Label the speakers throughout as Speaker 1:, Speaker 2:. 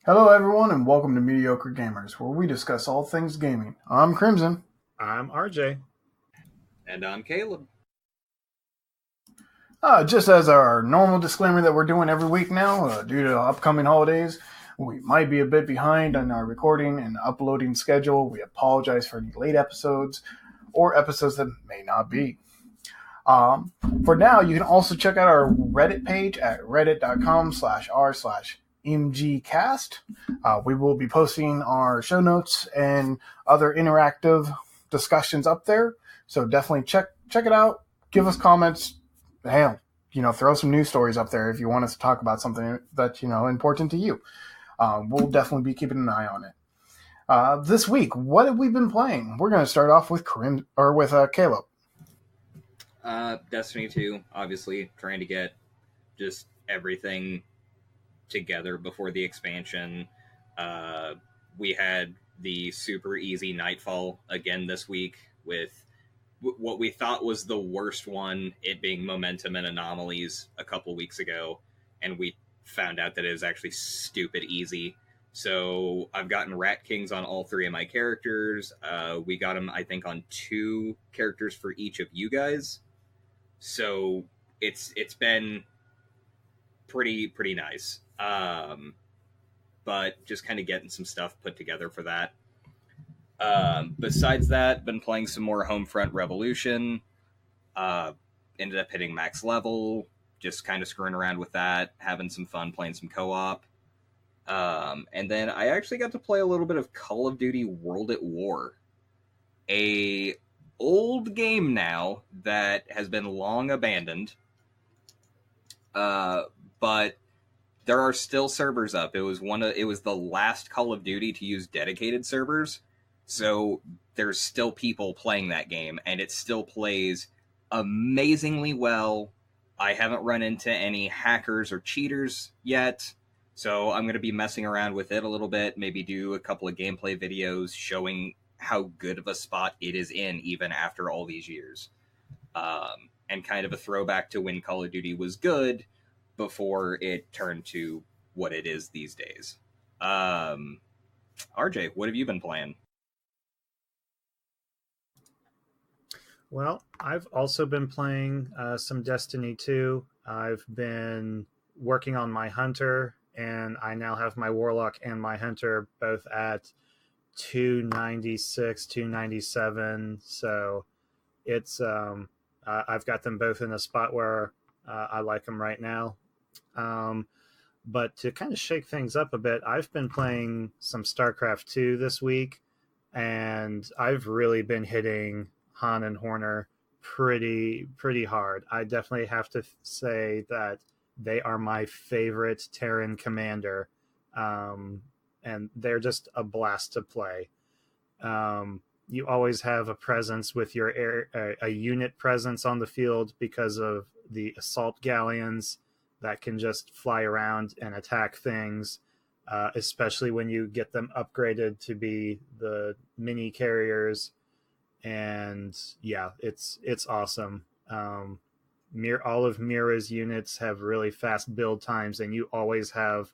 Speaker 1: Hello, everyone, and welcome to Mediocre Gamers, where we discuss all things gaming. I'm Crimson.
Speaker 2: I'm RJ.
Speaker 3: And I'm Caleb.
Speaker 1: Just as our normal disclaimer that we're doing every week now, due to upcoming holidays, we might be a bit behind on our recording and uploading schedule. We apologize for any late episodes or episodes that may not be. For now, you can also check out our Reddit page at reddit.com/r/mgcast. We will be posting our show notes and other interactive discussions up there. So definitely check it out. Give us comments. Hell, throw some news stories up there if you want us to talk about something that's important to you. We'll definitely be keeping an eye on it. This week, what have we been playing? We're going to start off with Caleb.
Speaker 3: Destiny 2, obviously, trying to get just everything together before the expansion. We had the super easy Nightfall again this week with what we thought was the worst one, it being Momentum and Anomalies a couple weeks ago, and we found out that it is actually stupid easy. So I've gotten Rat Kings on all three of my characters. We got them, I think, on 2 characters for each of you guys. So it's been pretty nice. But just kind of getting some stuff put together for that. Besides that, been playing some more Homefront Revolution. Ended up hitting max level, just kind of screwing around with that, having some fun playing some co-op. And then I actually got to play a little bit of Call of Duty World at War. A old game now that has been long abandoned. But there are still servers up. It was the last Call of Duty to use dedicated servers. So there's still people playing that game, and it still plays amazingly well. I haven't run into any hackers or cheaters yet, so I'm going to be messing around with it a little bit, maybe do a couple of gameplay videos showing how good of a spot it is in, even after all these years. And kind of a throwback to when Call of Duty was good before it turned to what it is these days. RJ, what have you been playing?
Speaker 2: Well, I've also been playing some Destiny 2. I've been working on my Hunter, and I now have my Warlock and my Hunter both at 296, 297. So it's I've got them both in a spot where I like them right now. But to kind of shake things up a bit, I've been playing some StarCraft 2 this week, and I've really been hitting Han and Horner pretty hard. I definitely have to say that they are my favorite Terran commander, and they're just a blast to play. You always have a presence with your a unit presence on the field because of the assault galleons that can just fly around and attack things, especially when you get them upgraded to be the mini carriers. And yeah, it's awesome. All of Mira's units have really fast build times, and you always have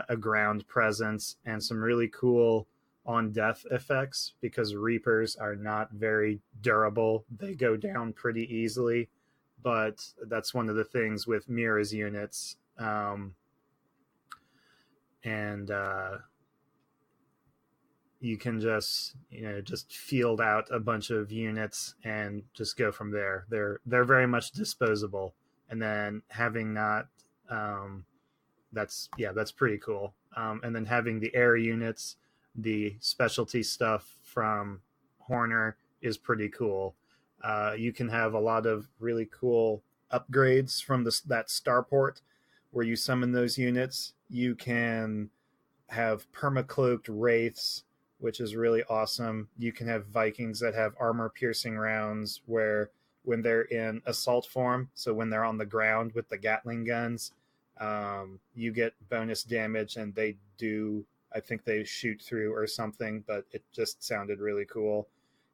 Speaker 2: a ground presence and some really cool on death effects, because Reapers are not very durable. They go down pretty easily, but that's one of the things with Mira's units. You can just field out a bunch of units and just go from there. They're very much disposable, and then having not that's pretty cool. And then having the air units, the specialty stuff from Horner is pretty cool. You can have a lot of really cool upgrades from that starport where you summon those units. You can have permacloaked wraiths, which is really awesome. You can have Vikings that have armor-piercing rounds where when they're in assault form, so when they're on the ground with the Gatling guns, you get bonus damage, and they do, I think they shoot through or something, but it just sounded really cool.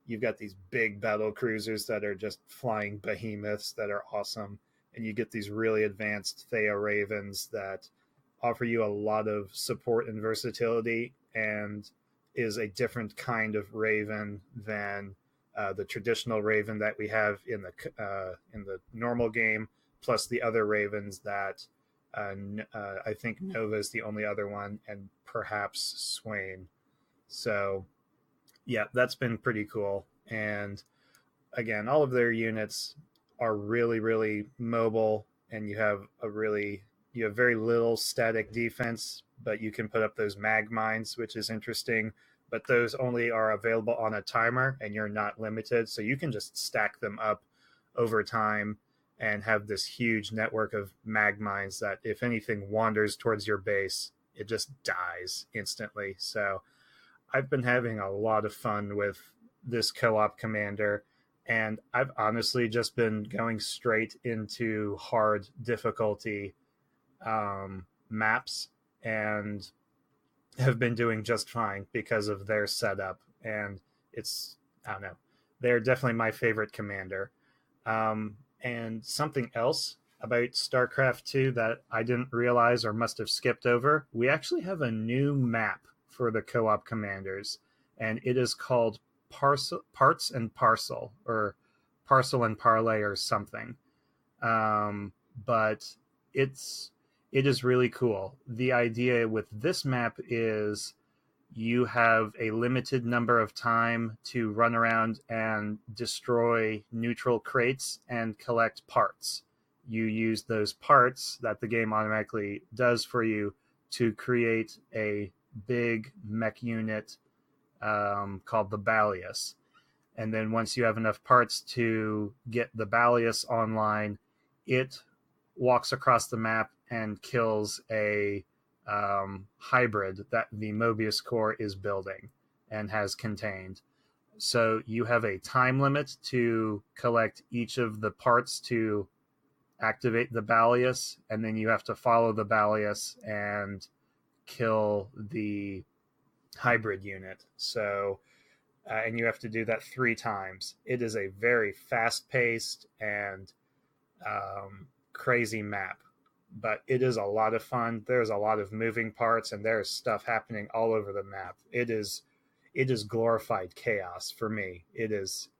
Speaker 2: You've got these big battle cruisers that are just flying behemoths that are awesome, and you get these really advanced Thea Ravens that offer you a lot of support and versatility, and is a different kind of Raven than the traditional Raven that we have in the normal game, plus the other Ravens that I think Nova is the only other one, and perhaps Swain. So yeah, that's been pretty cool. And again, all of their units are really, really mobile, and you have very little static defense, but you can put up those mag mines, which is interesting. But those only are available on a timer, and you're not limited. So you can just stack them up over time and have this huge network of mag mines that if anything wanders towards your base, it just dies instantly. So I've been having a lot of fun with this co-op commander, and I've honestly just been going straight into hard difficulty maps, and have been doing just fine because of their setup. And I don't know, they're definitely my favorite commander. And something else about StarCraft 2 that I didn't realize or must have skipped over, we actually have a new map for the co-op commanders, and it is called Parts and Parcel, or Parcel and Parlay, or something. But it is really cool. The idea with this map is you have a limited number of time to run around and destroy neutral crates and collect parts. You use those parts that the game automatically does for you to create a big mech unit called the Balius. And then once you have enough parts to get the Balius online, it walks across the map and kills a hybrid that the Mobius Core is building and has contained. So you have a time limit to collect each of the parts to activate the Balius, and then you have to follow the Balius and kill the hybrid unit. So and you have to do that 3 times. It is a very fast-paced and crazy map, but it is a lot of fun. There's a lot of moving parts, and there's stuff happening all over the map. It is glorified chaos for me. It's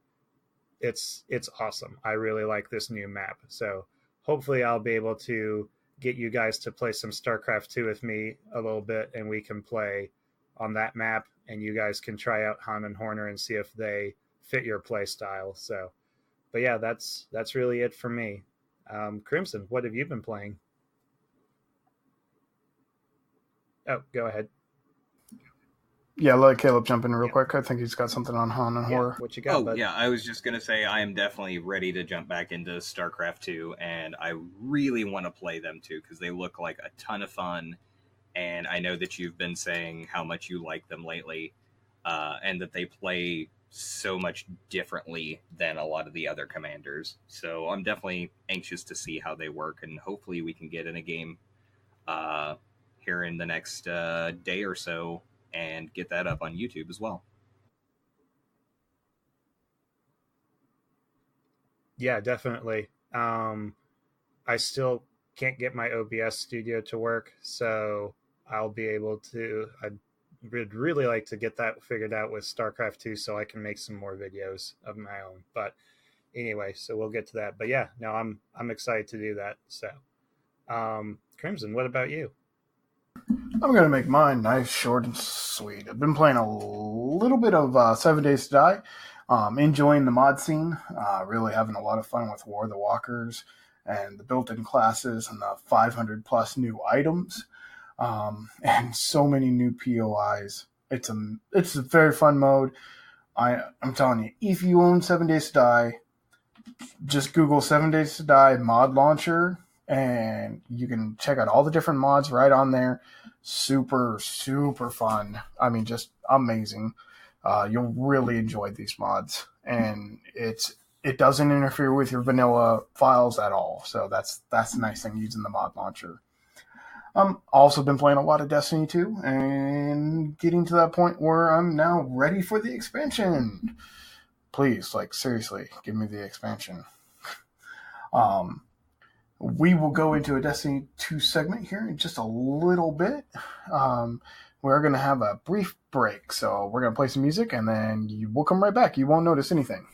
Speaker 2: awesome. I really like this new map. So hopefully I'll be able to get you guys to play some StarCraft 2 with me a little bit, and we can play on that map, and you guys can try out Han and Horner and see if they fit your play style. So, but yeah, that's really it for me. Crimson, what have you been playing? Oh, go ahead.
Speaker 1: Yeah, let Caleb jump in real quick. I think he's got something on Han and Horror.
Speaker 2: What you got, bud?
Speaker 3: Yeah, I was just going to say I am definitely ready to jump back into StarCraft 2, and I really want to play them too, because they look like a ton of fun, and I know that you've been saying how much you like them lately, and that they play so much differently than a lot of the other commanders. So I'm definitely anxious to see how they work, and hopefully we can get in a game here in the next day or so and get that up on YouTube as well.
Speaker 2: Yeah, definitely. I still can't get my OBS studio to work, so I'll be able to. I would really like to get that figured out with StarCraft 2 so I can make some more videos of my own. But anyway, so we'll get to that. But yeah, no, I'm excited to do that. So, Crimson, what about you?
Speaker 1: I'm going to make mine nice, short, and sweet. I've been playing a little bit of 7 Days to Die, enjoying the mod scene, really having a lot of fun with War of the Walkers and the built-in classes and the 500-plus new items, and so many new POIs. It's a very fun mode. I'm telling you, if you own 7 Days to Die, just Google 7 Days to Die mod launcher, and you can check out all the different mods right on there. Super, super fun. I mean, just amazing. You'll really enjoy these mods, and it doesn't interfere with your vanilla files at all. So that's the nice thing using the mod launcher. Also been playing a lot of Destiny 2 and getting to that point where I'm now ready for the expansion. Please, seriously, give me the expansion. we will go into a Destiny 2 segment here in just a little bit. We're going to have a brief break, so we're going to play some music, and then we'll come right back. You won't notice anything.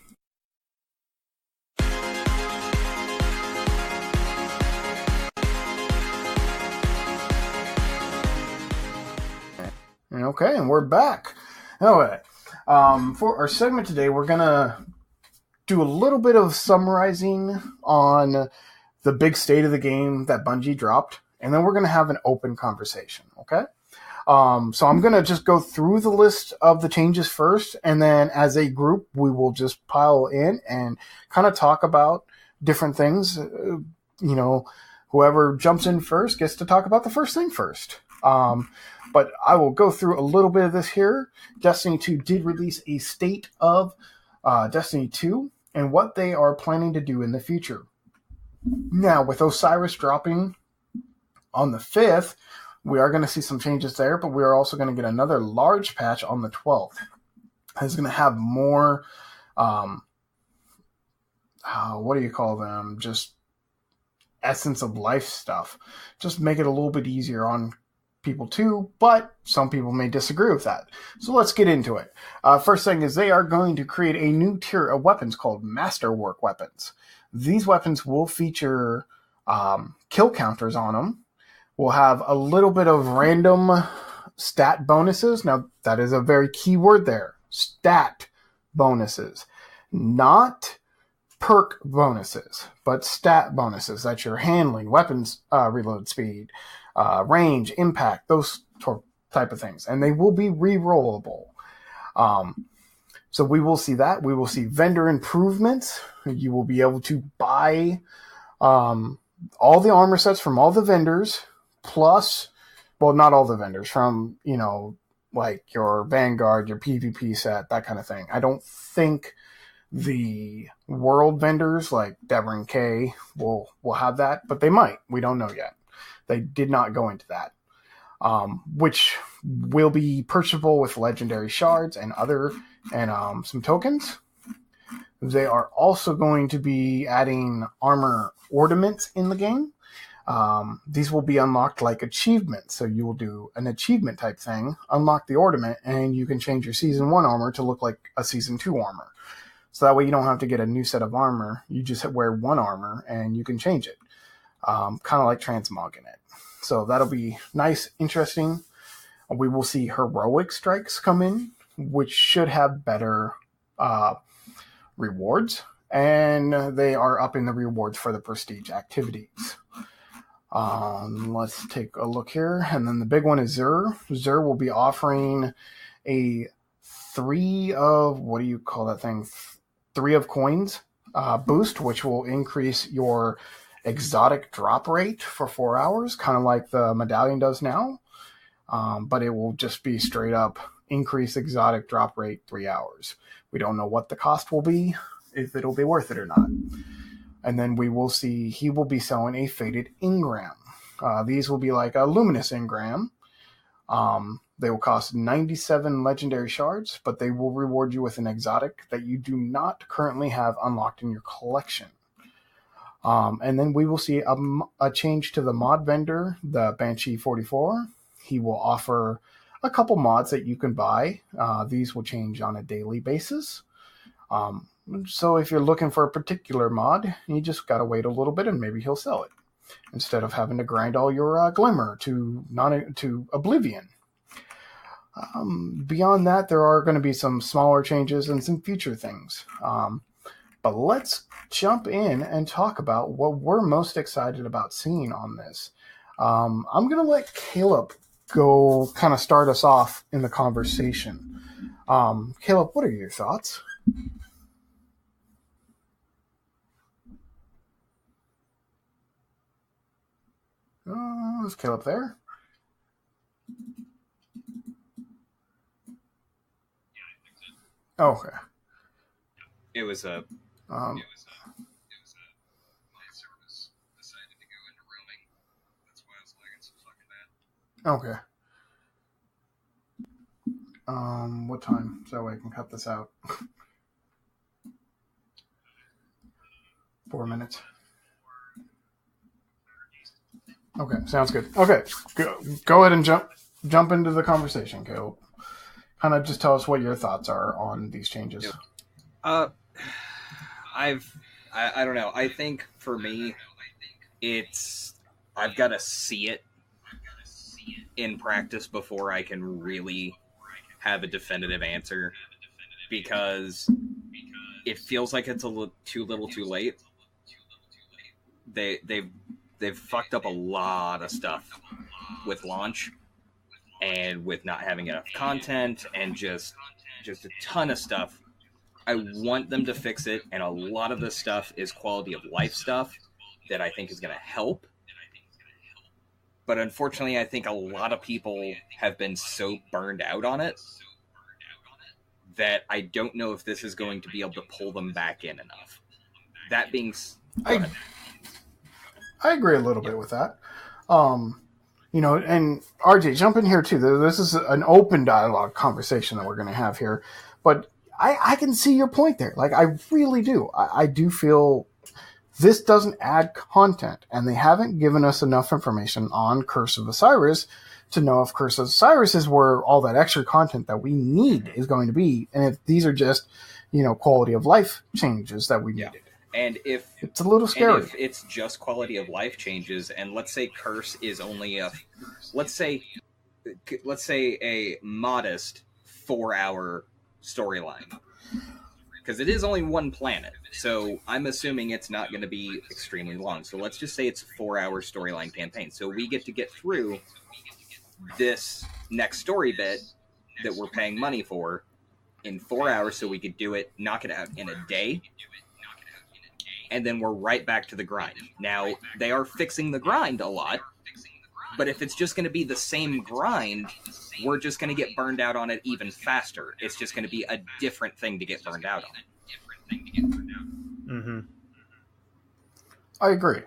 Speaker 1: Okay, and we're back. Anyway, for our segment today, we're going to do a little bit of summarizing on the big state of the game that Bungie dropped, and then we're going to have an open conversation, okay? So I'm going to just go through the list of the changes first, and then as a group, we will just pile in and kind of talk about different things. Whoever jumps in first gets to talk about the first thing first. But I will go through a little bit of this here. Destiny 2 did release a state of Destiny 2 and what they are planning to do in the future. Now, with Osiris dropping on the 5th, we are going to see some changes there, but we are also going to get another large patch on the 12th. It's going to have more, what do you call them? Just essence of life stuff. Just make it a little bit easier on people too, but some people may disagree with that. So let's get into it. First thing is they are going to create a new tier of weapons called Masterwork weapons. These weapons will feature kill counters on them. We'll have a little bit of random stat bonuses. Now, that is a very key word there. Stat bonuses. Not perk bonuses, but stat bonuses. That's your handling, weapons reload speed, range, impact, those type of things. And they will be re-rollable. So we will see that. We will see vendor improvements. You will be able to buy all the armor sets from all the vendors, plus, well, not all the vendors, from, like your Vanguard, your PvP set, that kind of thing. I don't think the world vendors like Devon K will have that, but they might. We don't know yet. They did not go into that, which will be purchasable with legendary shards and some tokens. They are also going to be adding armor ornaments in the game. These will be unlocked like achievements. So you will do an achievement type thing, unlock the ornament, and you can change your Season 1 armor to look like a Season 2 armor. So that way you don't have to get a new set of armor. You just wear one armor and you can change it. Kind of like transmogging it. So that'll be nice, interesting. We will see heroic strikes come in, which should have better rewards. And they are upping the rewards for the prestige activities. Let's take a look here. And then the big one is Xur. Xur will be offering a 3 of, what do you call that thing? 3 of coins boost, which will increase your exotic drop rate for 4 hours, kind of like the medallion does now. But it will just be straight up increase exotic drop rate 3 hours. We don't know what the cost will be, if it'll be worth it or not. And then we will see he will be selling a Fated Engram. These will be like a Luminous Engram. They will cost 97 legendary shards, but they will reward you with an exotic that you do not currently have unlocked in your collection. And then we will see a change to the mod vendor, the Banshee 44. He will offer a couple mods that you can buy. These will change on a daily basis. So if you're looking for a particular mod, you just got to wait a little bit and maybe he'll sell it instead of having to grind all your Glimmer to Oblivion. Beyond that, there are going to be some smaller changes and some future things. But let's jump in and talk about what we're most excited about seeing on this. I'm going to let Caleb go kind of start us off in the conversation. Caleb, what are your thoughts? Is Caleb there? Oh, okay.
Speaker 3: It was a
Speaker 1: My
Speaker 3: service decided to go into roaming. That's why it's lagging so fucking
Speaker 1: okay. What time? So I can cut this out. 4 minutes. Okay, sounds good. Okay, go ahead and jump into the conversation, Caleb. Kind of just tell us what your thoughts are on these changes.
Speaker 3: I don't know. I think for me, I've got to see it in practice before I can really have a definitive answer, because it feels like it's too little too late. They've fucked up a lot of stuff with launch and with not having enough content and just a ton of stuff. I want them to fix it, and a lot of this stuff is quality of life stuff that I think is going to help. But unfortunately, I think a lot of people have been so burned out on it that I don't know if this is going to be able to pull them back in enough. That being
Speaker 1: I agree a little bit with that. And RJ, jump in here too. This is an open dialogue conversation that we're going to have here. But I can see your point there. Like, I really do. I do feel this doesn't add content, and they haven't given us enough information on Curse of Osiris to know if Curse of Osiris is where all that extra content that we need is going to be, and if these are just, quality of life changes that we needed.
Speaker 3: And if
Speaker 1: it's a little scary,
Speaker 3: and if it's just quality of life changes, and let's say Curse is only let's say a modest 4-hour storyline, because it is only one planet, so I'm assuming it's not going to be extremely long. So let's just say it's a 4-hour storyline campaign. So we get to get through this next story bit that we're paying money for in 4 hours, so we could knock it out in a day, and then we're right back to the grind. Now, they are fixing the grind a lot, but if it's just going to be the same grind, we're just going to get burned out on it even faster. It's just going to be a different thing to get burned out on.
Speaker 2: Mm-hmm.
Speaker 1: I agree.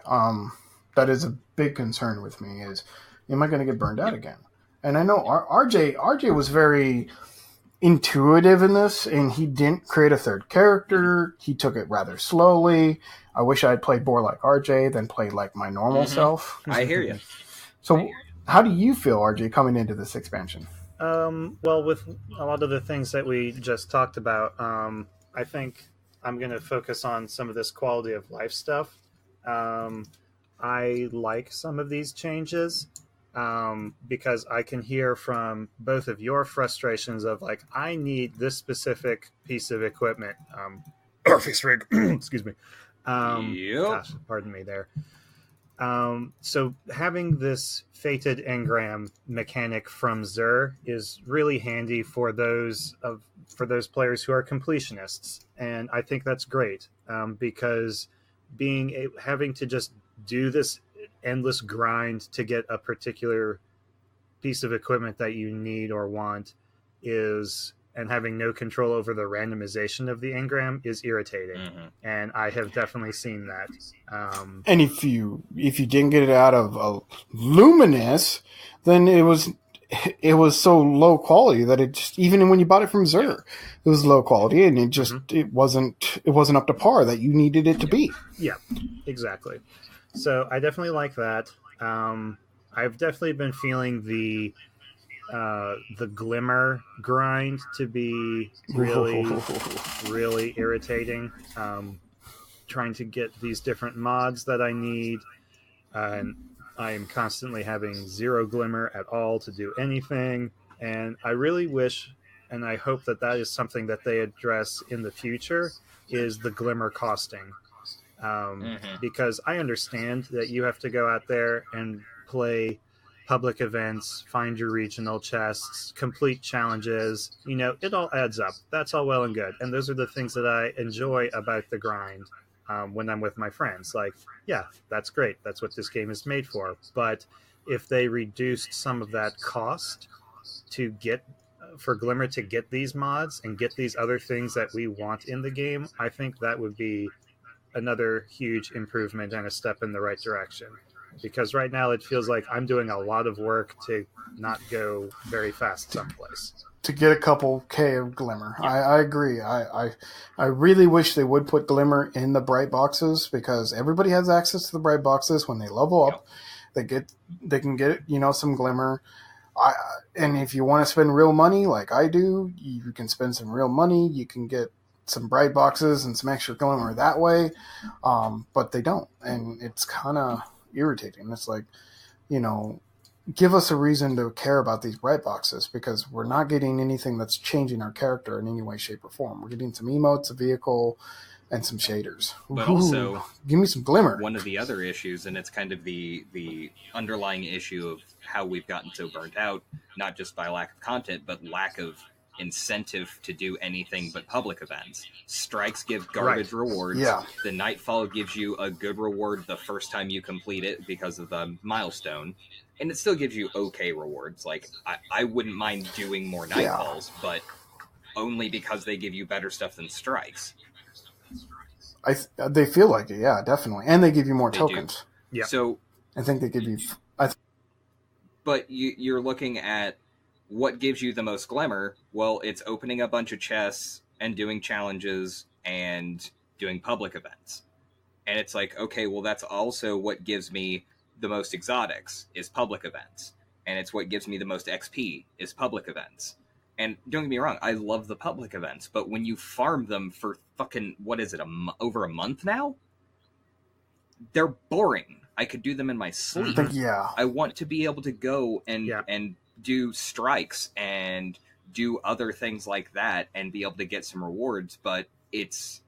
Speaker 1: That is a big concern with me, is, am I going to get burned out again? And I know RJ was very intuitive in this, and he didn't create a third character. He took it rather slowly. I wish I had played more like RJ than played like my normal self.
Speaker 3: I hear you.
Speaker 1: So how do you feel, RJ, coming into this expansion?
Speaker 2: Well, with a lot of the things that we just talked about, I think I'm going to focus on some of this quality of life stuff. I like some of these changes because I can hear from both of your frustrations of, like, I need this specific piece of equipment. Perfect rig. Excuse me. Gosh, pardon me there. So having this fated engram mechanic from Xur is really handy for those players who are completionists, and I think that's great because having to just do this endless grind to get a particular piece of equipment that you need or want and having no control over the randomization of the engram is irritating. And I have definitely seen that.
Speaker 1: And if you didn't get it out of Luminous, then it was so low quality that it just, even when you bought it from Xur, it was low quality, and it just it wasn't up to par that you needed it to be.
Speaker 2: Yeah, exactly. So I definitely like that. I've definitely been feeling the glimmer grind to be really, really irritating. Trying to get these different mods that I need, and I am constantly having 0 glimmer at all to do anything. And I really wish, and I hope that is something that they address in the future, is the glimmer costing. Because I understand that you have to go out there and play public events, find your regional chests, complete challenges. It all adds up. That's all well and good. And those are the things that I enjoy about the grind when I'm with my friends. Like, yeah, that's great. That's what this game is made for. But if they reduced some of that cost for Glimmer to get these mods and get these other things that we want in the game, I think that would be another huge improvement and a step in the right direction. Because right now it feels like I'm doing a lot of work to not go very fast someplace.
Speaker 1: To get a couple K of Glimmer. Yeah. I agree. I really wish they would put Glimmer in the bright boxes, because everybody has access to the bright boxes when they level up. They can get, you know, some glimmer. And if you want to spend real money like I do, you can spend some real money. You can get some bright boxes and some extra glimmer that way. But they don't. And it's kind of irritating. It's like, you know, give us a reason to care about these bright boxes, because we're not getting anything that's changing our character in any way, shape, or form. We're getting some emotes, a vehicle, and some shaders.
Speaker 3: But also,
Speaker 1: give me some glimmer.
Speaker 3: One of the other issues, and it's kind of the underlying issue of how we've gotten so burnt out, not just by lack of content, but lack of incentive to do anything but public events. Strikes give garbage rewards.
Speaker 1: Yeah.
Speaker 3: The Nightfall gives you a good reward the first time you complete it because of the milestone. And it still gives you okay rewards. Like, I wouldn't mind doing more Nightfalls, but only because they give you better stuff than Strikes.
Speaker 1: They feel like it, yeah, definitely. And they give you more tokens.
Speaker 2: Yeah.
Speaker 3: So
Speaker 1: I think they give you...
Speaker 3: But you're looking at what gives you the most glimmer. Well, it's opening a bunch of chests and doing challenges and doing public events. And it's like, okay, well, that's also what gives me the most exotics, is public events. And it's what gives me the most XP, is public events. And don't get me wrong, I love the public events, but when you farm them for fucking, what is it, over a month now? They're boring. I could do them in my sleep.
Speaker 1: Yeah.
Speaker 3: I want to be able to go and do strikes and do other things like that and be able to get some rewards, but it's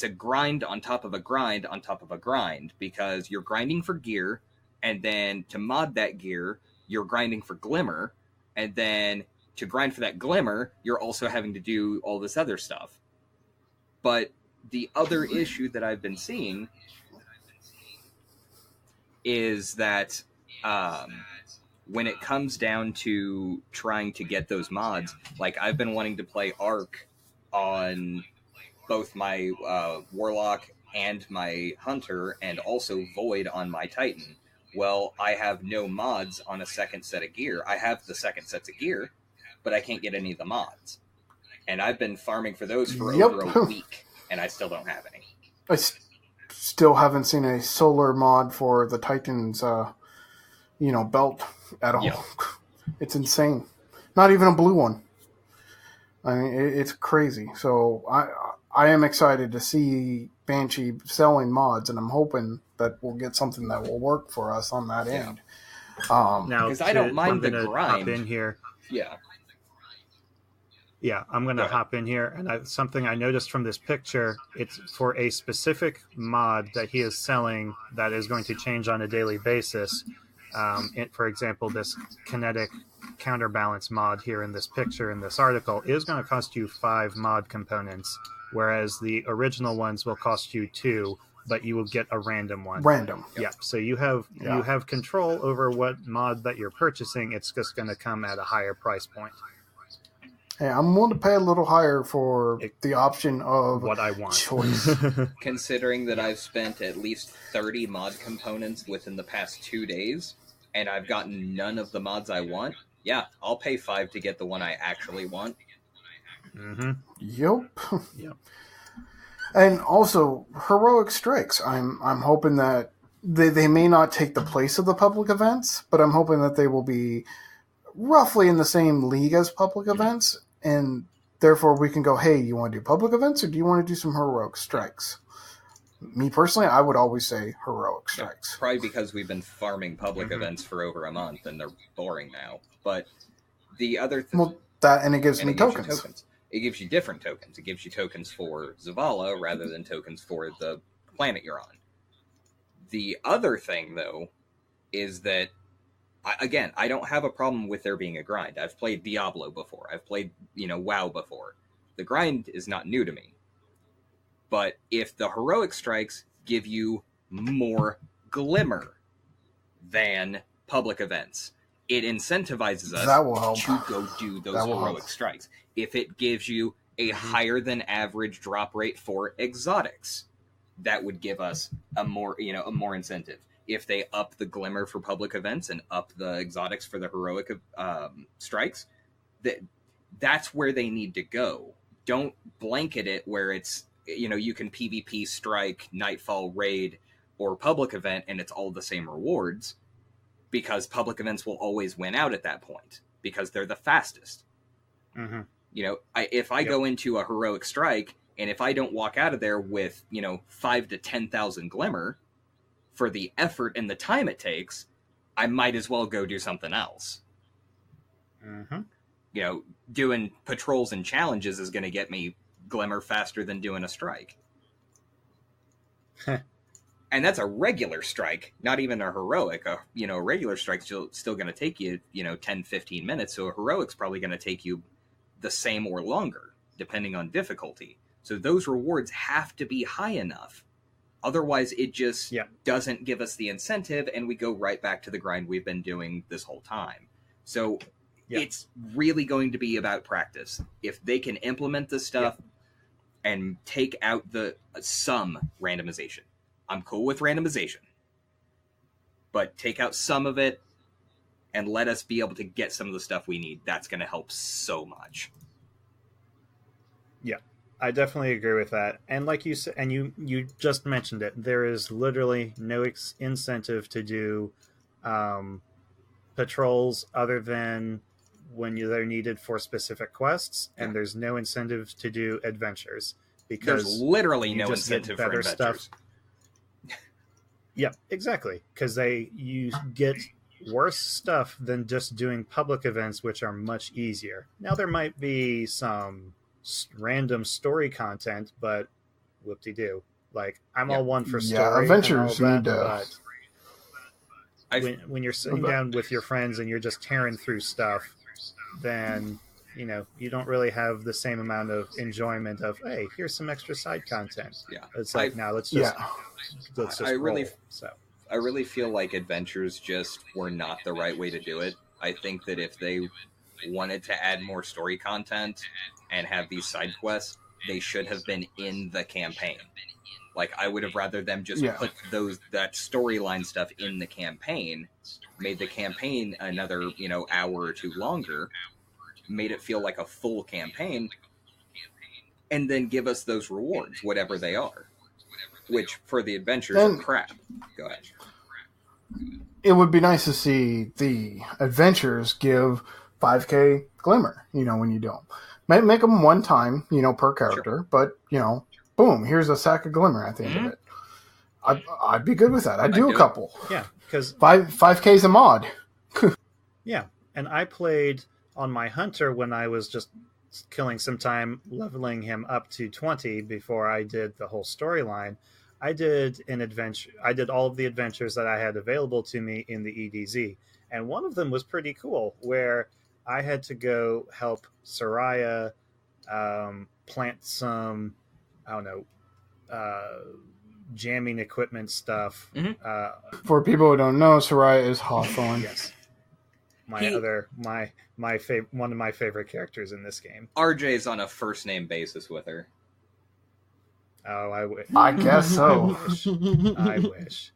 Speaker 3: a grind on top of a grind on top of a grind, because you're grinding for gear, and then to mod that gear, you're grinding for glimmer, and then to grind for that glimmer, you're also having to do all this other stuff. But the other issue that I've been seeing is that when it comes down to trying to get those mods, like I've been wanting to play Arc on both my Warlock and my Hunter, and also Void on my Titan. Well, I have no mods on a second set of gear. I have the second sets of gear, but I can't get any of the mods. And I've been farming for those for over a week, and I still don't have any.
Speaker 1: I still haven't seen a solar mod for the Titan's, belt at all. Yep. It's insane. Not even a blue one. I mean, it's crazy. So I am excited to see Banshee selling mods, and I'm hoping that we'll get something that will work for us on that end.
Speaker 2: Now,
Speaker 3: because I don't mind the grind.
Speaker 2: Hop in here.
Speaker 3: Yeah.
Speaker 2: Yeah, I'm going to hop in here, and something I noticed from this picture, it's for a specific mod that he is selling that is going to change on a daily basis. For example, this kinetic counterbalance mod here in this picture, in this article, is going to cost you 5 mod components, whereas the original ones will cost you 2, but you will get a random one.
Speaker 1: Random.
Speaker 2: Yeah, so you have control over what mod that you're purchasing. It's just going to come at a higher price point.
Speaker 1: Hey, I'm willing to pay a little higher for the option of
Speaker 2: what I want.
Speaker 1: Choice.
Speaker 3: Considering that I've spent at least 30 mod components within the past 2 days, and I've gotten none of the mods I want, yeah, I'll pay 5 to get the one I actually want.
Speaker 2: Mm-hmm.
Speaker 1: Yep. And also, heroic strikes. I'm hoping that they may not take the place of the public events, but I'm hoping that they will be roughly in the same league as public events, and therefore we can go, hey, you want to do public events, or do you want to do some heroic strikes? Me personally, I would always say heroic strikes.
Speaker 3: Probably because we've been farming public events for over a month, and they're boring now. But the other thing...
Speaker 1: Well, that, and it gives me tokens.
Speaker 3: It gives you different tokens. It gives you tokens for Zavala rather than tokens for the planet you're on. The other thing, though, is that I don't have a problem with there being a grind. I've played Diablo before. I've played, WoW before. The grind is not new to me. But if the heroic strikes give you more glimmer than public events, it incentivizes us to go do those heroic strikes. If it gives you a higher than average drop rate for exotics, that would give us a more incentive. If they up the glimmer for public events and up the exotics for the heroic strikes, that's where they need to go. Don't blanket it where it's, you can PvP, strike, nightfall, raid, or public event, and it's all the same rewards. because public events will always win out at that point because they're the fastest.
Speaker 2: Mm-hmm.
Speaker 3: You know, if I go into a heroic strike and if I don't walk out of there with, 5 to 10,000 glimmer for the effort and the time it takes, I might as well go do something else.
Speaker 2: Mm-hmm.
Speaker 3: Doing patrols and challenges is going to get me glimmer faster than doing a strike. And that's a regular strike, not even a heroic. A regular strike's still going to take you, 10, 15 minutes. So a heroic's probably going to take you the same or longer, depending on difficulty. So those rewards have to be high enough. Otherwise, it just doesn't give us the incentive, and we go right back to the grind we've been doing this whole time. So it's really going to be about practice. If they can implement this stuff and take out some randomization. I'm cool with randomization. But take out some of it and let us be able to get some of the stuff we need. That's going to help so much.
Speaker 2: Yeah, I definitely agree with that. And like you said, and you just mentioned it, there is literally no incentive to do patrols other than when they're needed for specific quests, and there's no incentive to do adventures because
Speaker 3: there's literally no incentive for adventures.
Speaker 2: Stuff. Yeah, exactly. Because you get worse stuff than just doing public events, which are much easier. Now, there might be some random story content, but whoop-de-doo. Like, I'm all one for story.
Speaker 1: Yeah, adventures
Speaker 2: and all that, but when you're sitting down with your friends and you're just tearing through stuff, then you don't really have the same amount of enjoyment of, hey, here's some extra side content.
Speaker 3: Yeah,
Speaker 2: it's like now let's just
Speaker 3: I really feel like adventures just were not the right way to do it. I think that if they wanted to add more story content and have these side quests, they should have been in the campaign. Like, I would have rather them just put that storyline stuff in the campaign, made the campaign another, hour or two longer, made it feel like a full campaign, and then give us those rewards, whatever they are. Which, for the adventures, are crap. Go ahead.
Speaker 1: It would be nice to see the adventures give 5k glimmer, when you do them. Make them one time, per character, but, boom, here's a sack of glimmer at the end of it. I'd be good with that. I'd do a couple.
Speaker 2: Yeah, because
Speaker 1: 5k's a mod.
Speaker 2: Yeah, and I played on my hunter when I was just killing some time leveling him up to 20 before I did the whole storyline. I did an adventure. I did all of the adventures that I had available to me in the EDZ, and one of them was pretty cool, where I had to go help Soraya plant some, jamming equipment stuff.
Speaker 3: Mm-hmm.
Speaker 1: For people who don't know, Soraya is Hawthorne.
Speaker 2: Yes. One of my favorite characters in this game.
Speaker 3: RJ's on a first name basis with her.
Speaker 2: Oh, I wish.
Speaker 1: I guess so.
Speaker 2: I wish.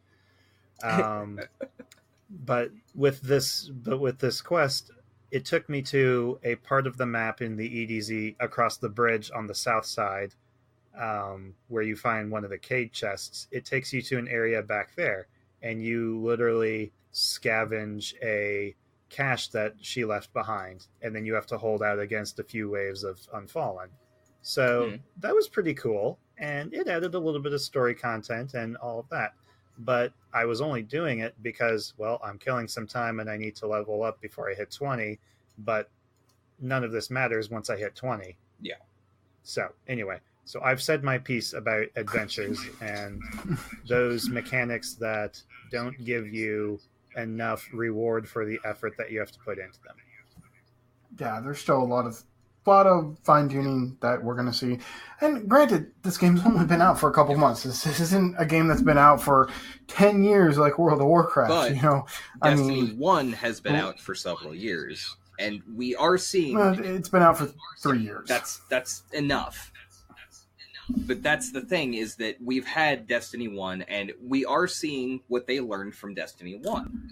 Speaker 2: But with this quest, it took me to a part of the map in the EDZ across the bridge on the south side, where you find one of the cave chests. It takes you to an area back there, and you literally scavenge a cache that she left behind, and then you have to hold out against a few waves of Unfallen. So that was pretty cool, and it added a little bit of story content and all of that. But I was only doing it because, well, I'm killing some time and I need to level up before I hit 20, but none of this matters once I hit 20.
Speaker 3: Yeah.
Speaker 2: So anyway, so I've said my piece about adventures and those mechanics that don't give you enough reward for the effort that you have to put into them.
Speaker 1: Yeah, there's still a lot of fine-tuning that we're going to see. And granted, this game's only been out for a couple months. This isn't a game that's been out for 10 years like World of Warcraft.
Speaker 3: But Destiny 1 has been out for several years. And we are seeing...
Speaker 1: it's been out for 3 years.
Speaker 3: That's enough. But that's the thing, is that we've had Destiny 1, and we are seeing what they learned from Destiny 1.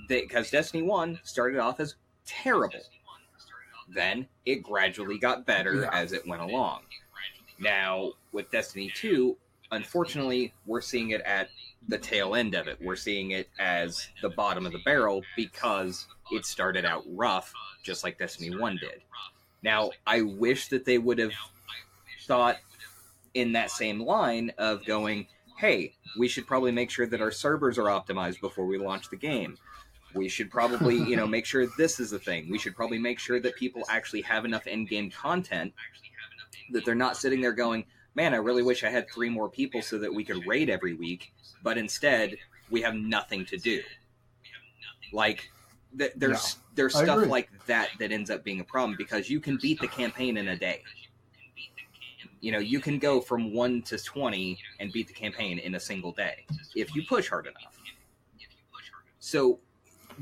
Speaker 3: Because Destiny 1 started off as terrible. Then it gradually got better as it went along. Now, with Destiny 2, unfortunately, we're seeing it at the tail end of it. We're seeing it as the bottom of the barrel because it started out rough, just like Destiny 1 did. Now, I wish that they would have thought in that same line of going, hey, we should probably make sure that our servers are optimized before we launch the game. We should probably, make sure this is a thing. We should probably make sure that people actually have enough in-game content that they're not sitting there going, man, I really wish I had 3 more people so that we could raid every week, but instead we have nothing to do. Like, there's stuff like that ends up being a problem because you can beat the campaign in a day. You can go from 1 to 20 and beat the campaign in a single day if you push hard enough. So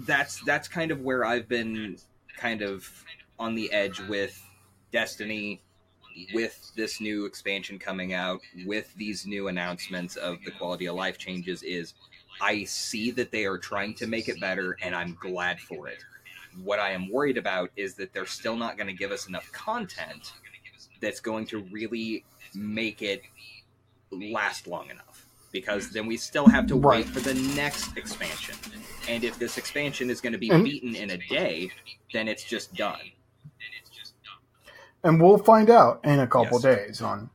Speaker 3: that's kind of where I've been kind of on the edge with Destiny, with this new expansion coming out, with these new announcements of the quality of life changes, is I see that they are trying to make it better, and I'm glad for it. What I am worried about is that they're still not going to give us enough content that's going to really make it last long enough. Because then we still have to wait for the next expansion. And if this expansion is going to be beaten in a day, then it's just done.
Speaker 1: And we'll find out in a couple days on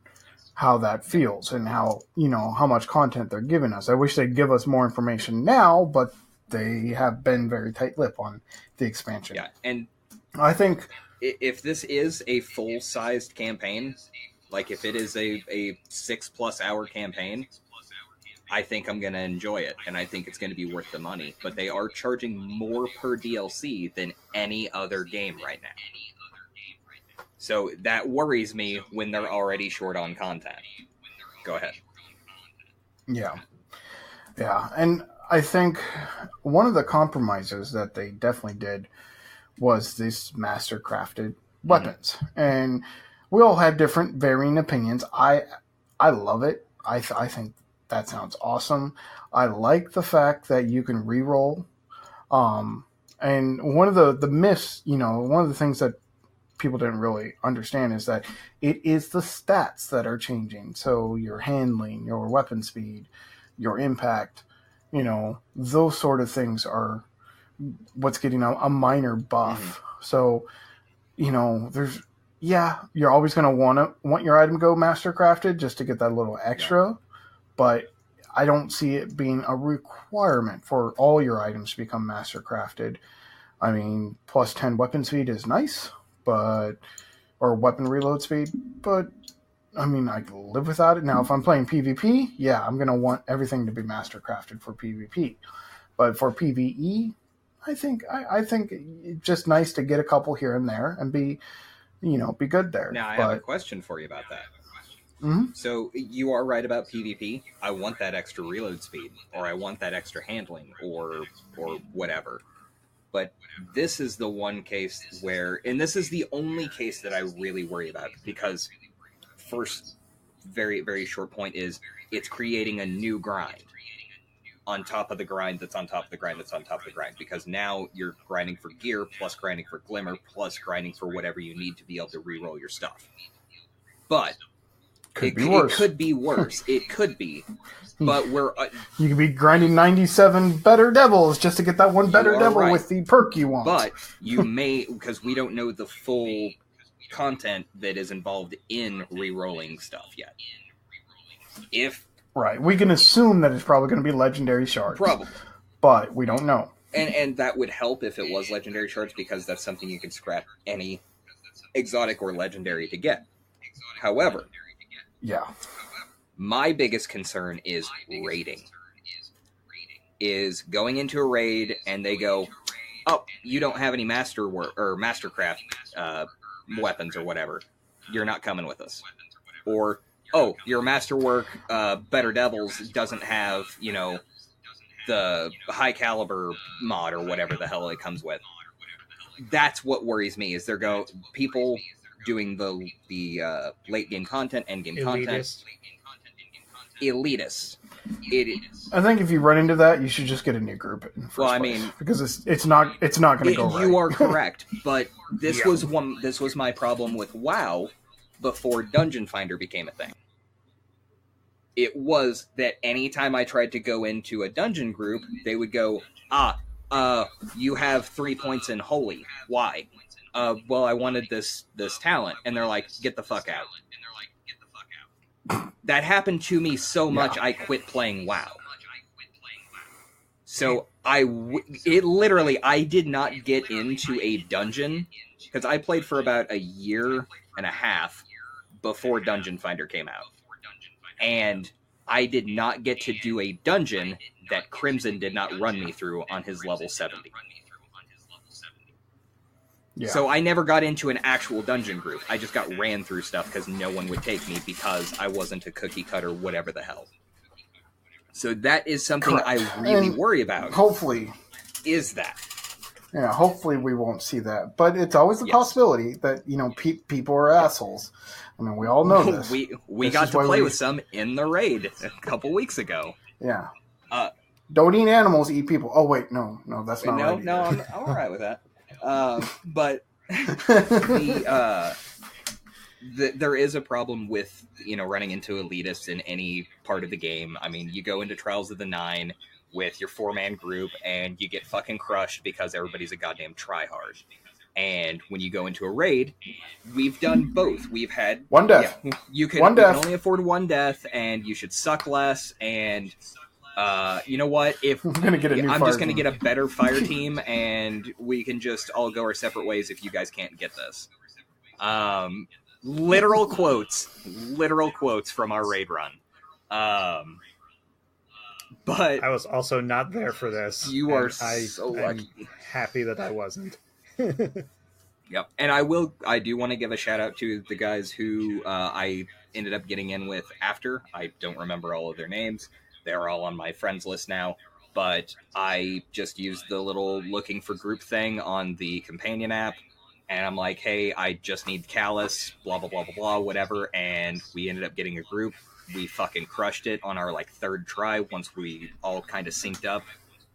Speaker 1: how that feels and how much content they're giving us. I wish they'd give us more information now, but they have been very tight-lipped on the expansion.
Speaker 3: Yeah, and
Speaker 1: I think
Speaker 3: if this is a full-sized campaign, like if it is a 6+ hour campaign, I think I'm going to enjoy it, and I think it's going to be worth the money. But they are charging more per DLC than any other game right now. So that worries me when they're already short on content. Go ahead.
Speaker 1: Yeah. And I think one of the compromises that they definitely did was this master-crafted weapons. Mm-hmm. And we all had different varying opinions. I love it. I think that sounds awesome. I like the fact that you can reroll. And one of the myths, one of the things that people didn't really understand is that it is the stats that are changing. So your handling, your weapon speed, your impact, those sort of things are what's getting a minor buff. Mm-hmm. So, you're always going to want your item to go master crafted just to get that little extra. Yeah. But I don't see it being a requirement for all your items to become master crafted. I mean, plus 10 weapon speed is nice, or weapon reload speed, but I mean, I can live without it. Now, if I'm playing PvP, I'm going to want everything to be master crafted for PvP. But for PvE, I think it's just nice to get a couple here and there and be good there.
Speaker 3: Now, I have a question for you about that.
Speaker 1: Mm-hmm.
Speaker 3: So you are right about PvP. I want that extra reload speed, or I want that extra handling, or whatever. But this is the one case where, and this is the only case that I really worry about, because first, very, very short point is it's creating a new grind on top of the grind that's on top of the grind that's on top of the grind, because now you're grinding for gear, plus grinding for glimmer, plus grinding for whatever you need to be able to reroll your stuff. But it could be worse. It could be. But
Speaker 1: you could be grinding 97 better devils just to get that one better devil with the perk you want.
Speaker 3: But you may, because we don't know the full content that is involved in re-rolling stuff yet.
Speaker 1: Right, we can assume that it's probably going to be legendary shards.
Speaker 3: Probably.
Speaker 1: But we don't know.
Speaker 3: And that would help if it was legendary shards, because that's something you can scrap any exotic or legendary to get. However, my biggest concern is raiding. Is going into a raid and they go, oh, you don't have any mastercraft weapons or whatever. You're not coming with us. Or, oh, your masterwork Better Devils doesn't have, the high caliber mod or whatever the hell it comes with. That's what worries me, is people doing the late game content, end game content. Elitists.
Speaker 1: I think if you run into that, you should just get a new group in the first place, because it's not going to go right.
Speaker 3: You are correct, but this was my problem with WoW before Dungeon Finder became a thing. it was that anytime I tried to go into a dungeon group, they would go, you have 3 points in holy. Why? Well, I wanted this talent. And they're like, get the fuck out. That happened to me so much, I quit playing WoW. So I did not get into a dungeon, because I played for about a year and a half before Dungeon Finder came out. And I did not get to do a dungeon that Crimson did not run me through on his level 70. Yeah. So I never got into an actual dungeon group. I just got ran through stuff because no one would take me because I wasn't a cookie cutter, whatever the hell. So that is something I really worry about.
Speaker 1: Hopefully.
Speaker 3: Is that.
Speaker 1: Yeah, hopefully we won't see that. But it's always a possibility that, people are assholes. I mean, we all know this.
Speaker 3: We got to play with some in the raid a couple weeks ago.
Speaker 1: Yeah. Don't eat animals, eat people. Oh, wait, no, that's not right.
Speaker 3: No, I'm all right with that. But there is a problem with, running into elitists in any part of the game. I mean, you go into Trials of the Nine with your 4-man group and you get fucking crushed because everybody's a goddamn tryhard. And when you go into a raid, we've done both. We've had
Speaker 1: one death.
Speaker 3: Yeah, you can only afford one death, and you should suck less. And you know what? If I'm just going to get a better fire team, and we can just all go our separate ways if you guys can't get this. Literal quotes from our raid run. But
Speaker 2: I was also not there for this.
Speaker 3: You are so lucky.
Speaker 2: I'm happy that I wasn't.
Speaker 3: Yep. And I do want to give a shout out to the guys who I ended up getting in with after. I don't remember all of their names. They're all on my friends list now. But I just used the little looking for group thing on the companion app. And I'm like, hey, I just need Callus, blah, blah, blah, blah, blah, whatever. And we ended up getting a group. We fucking crushed it on our third try once we all kind of synced up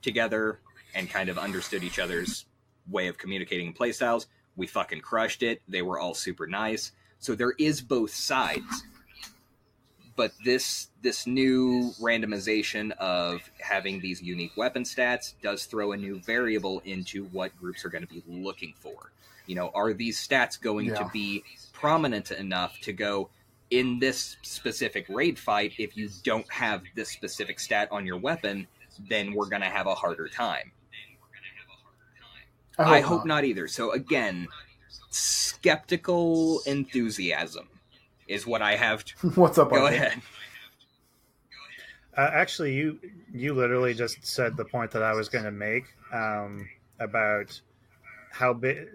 Speaker 3: together and kind of understood each other's way of communicating and playstyles. We fucking crushed it. They were all super nice. So there is both sides. But this new randomization of having these unique weapon stats does throw a new variable into what groups are going to be looking for. Are these stats going to be prominent enough to go, in this specific raid fight, if you don't have this specific stat on your weapon, then we're going to have a harder time. I hope not either. So again, skeptical enthusiasm is what I have.
Speaker 1: What's up?
Speaker 3: Go ahead.
Speaker 2: Actually, you literally just said the point that I was going to make about how big.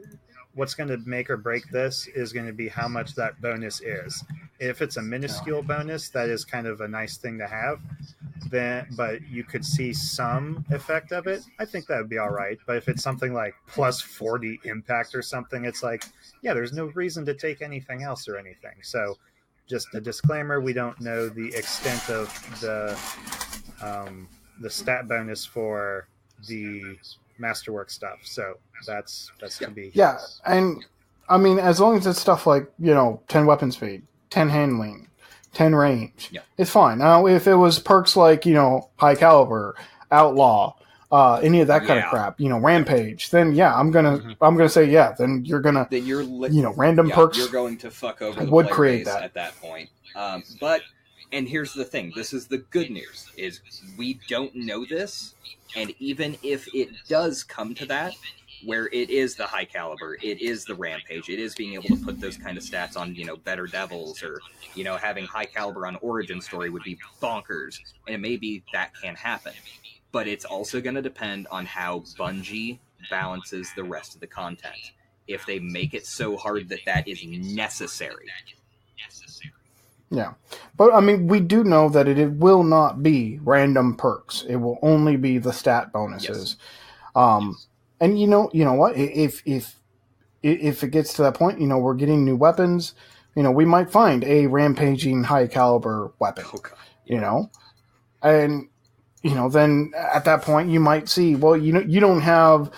Speaker 2: What's going to make or break this is going to be how much that bonus is. If it's a minuscule bonus, that is kind of a nice thing to have. But you could see some effect of it. I think that would be all right. But if it's something like plus 40 impact or something, it's like, yeah, there's no reason to take anything else or anything. So just a disclaimer, we don't know the extent of the stat bonus for the masterwork stuff. So that's going to be...
Speaker 1: Yeah, and I mean, as long as it's stuff like, 10 weapon speed, 10 handling, 10 range, it's fine. Now, if it was perks like, high caliber, outlaw, any of that kind of crap, rampage, then I'm gonna say then you're gonna random perks.
Speaker 3: You're going to fuck over the
Speaker 1: would
Speaker 3: player
Speaker 1: create
Speaker 3: base
Speaker 1: that
Speaker 3: at that point. And here's the thing: this is the good news: is we don't know this, and even if it does come to that, where it is the high caliber, it is the rampage, it is being able to put those kind of stats on, better devils, or, having high caliber on origin story would be bonkers. And maybe that can happen. But it's also going to depend on how Bungie balances the rest of the content. If they make it so hard that is necessary.
Speaker 1: Yeah. But, I mean, we do know that it will not be random perks. It will only be the stat bonuses. Yes. And you know what? If it gets to that point, we're getting new weapons. We might find a rampaging high caliber weapon. And then at that point you might see, well, you don't have,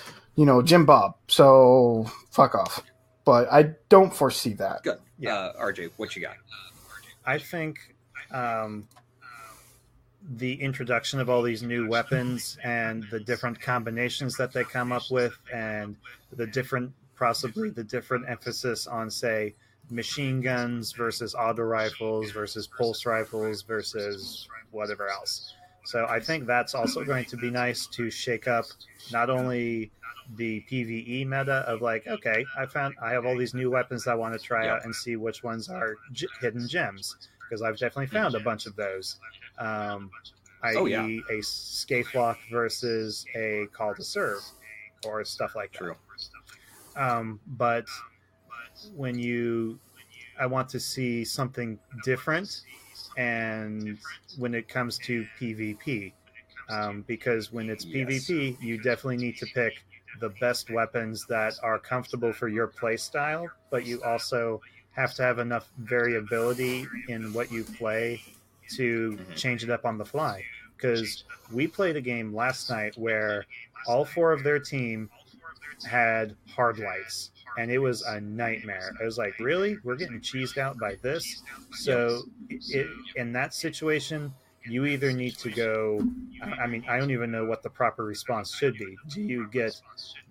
Speaker 1: Jim Bob, so fuck off. But I don't foresee that.
Speaker 3: Good. RJ, what you got?
Speaker 2: I think the introduction of all these new weapons and the different combinations that they come up with, and possibly the different emphasis on, say, machine guns versus auto rifles versus pulse rifles versus whatever else. So I think that's also going to be nice to shake up not only the PvE meta of like, okay, I have all these new weapons that I want to try out and see which ones are hidden gems, because I've definitely found a bunch of those. I.e. a Scathelocke versus a Call to Serve or stuff like that.
Speaker 3: True.
Speaker 2: But I want to see something different, and when it comes to PvP, because when it's PvP, you definitely need to pick the best weapons that are comfortable for your play style, but you also have to have enough variability in what you play to change it up on the fly. Because we played a game last night where all 4 of their team had hard lights, and it was a nightmare. I was like, really? We're getting cheesed out by this? So in that situation, you either need to go, I mean, I don't even know what the proper response should be. Do you get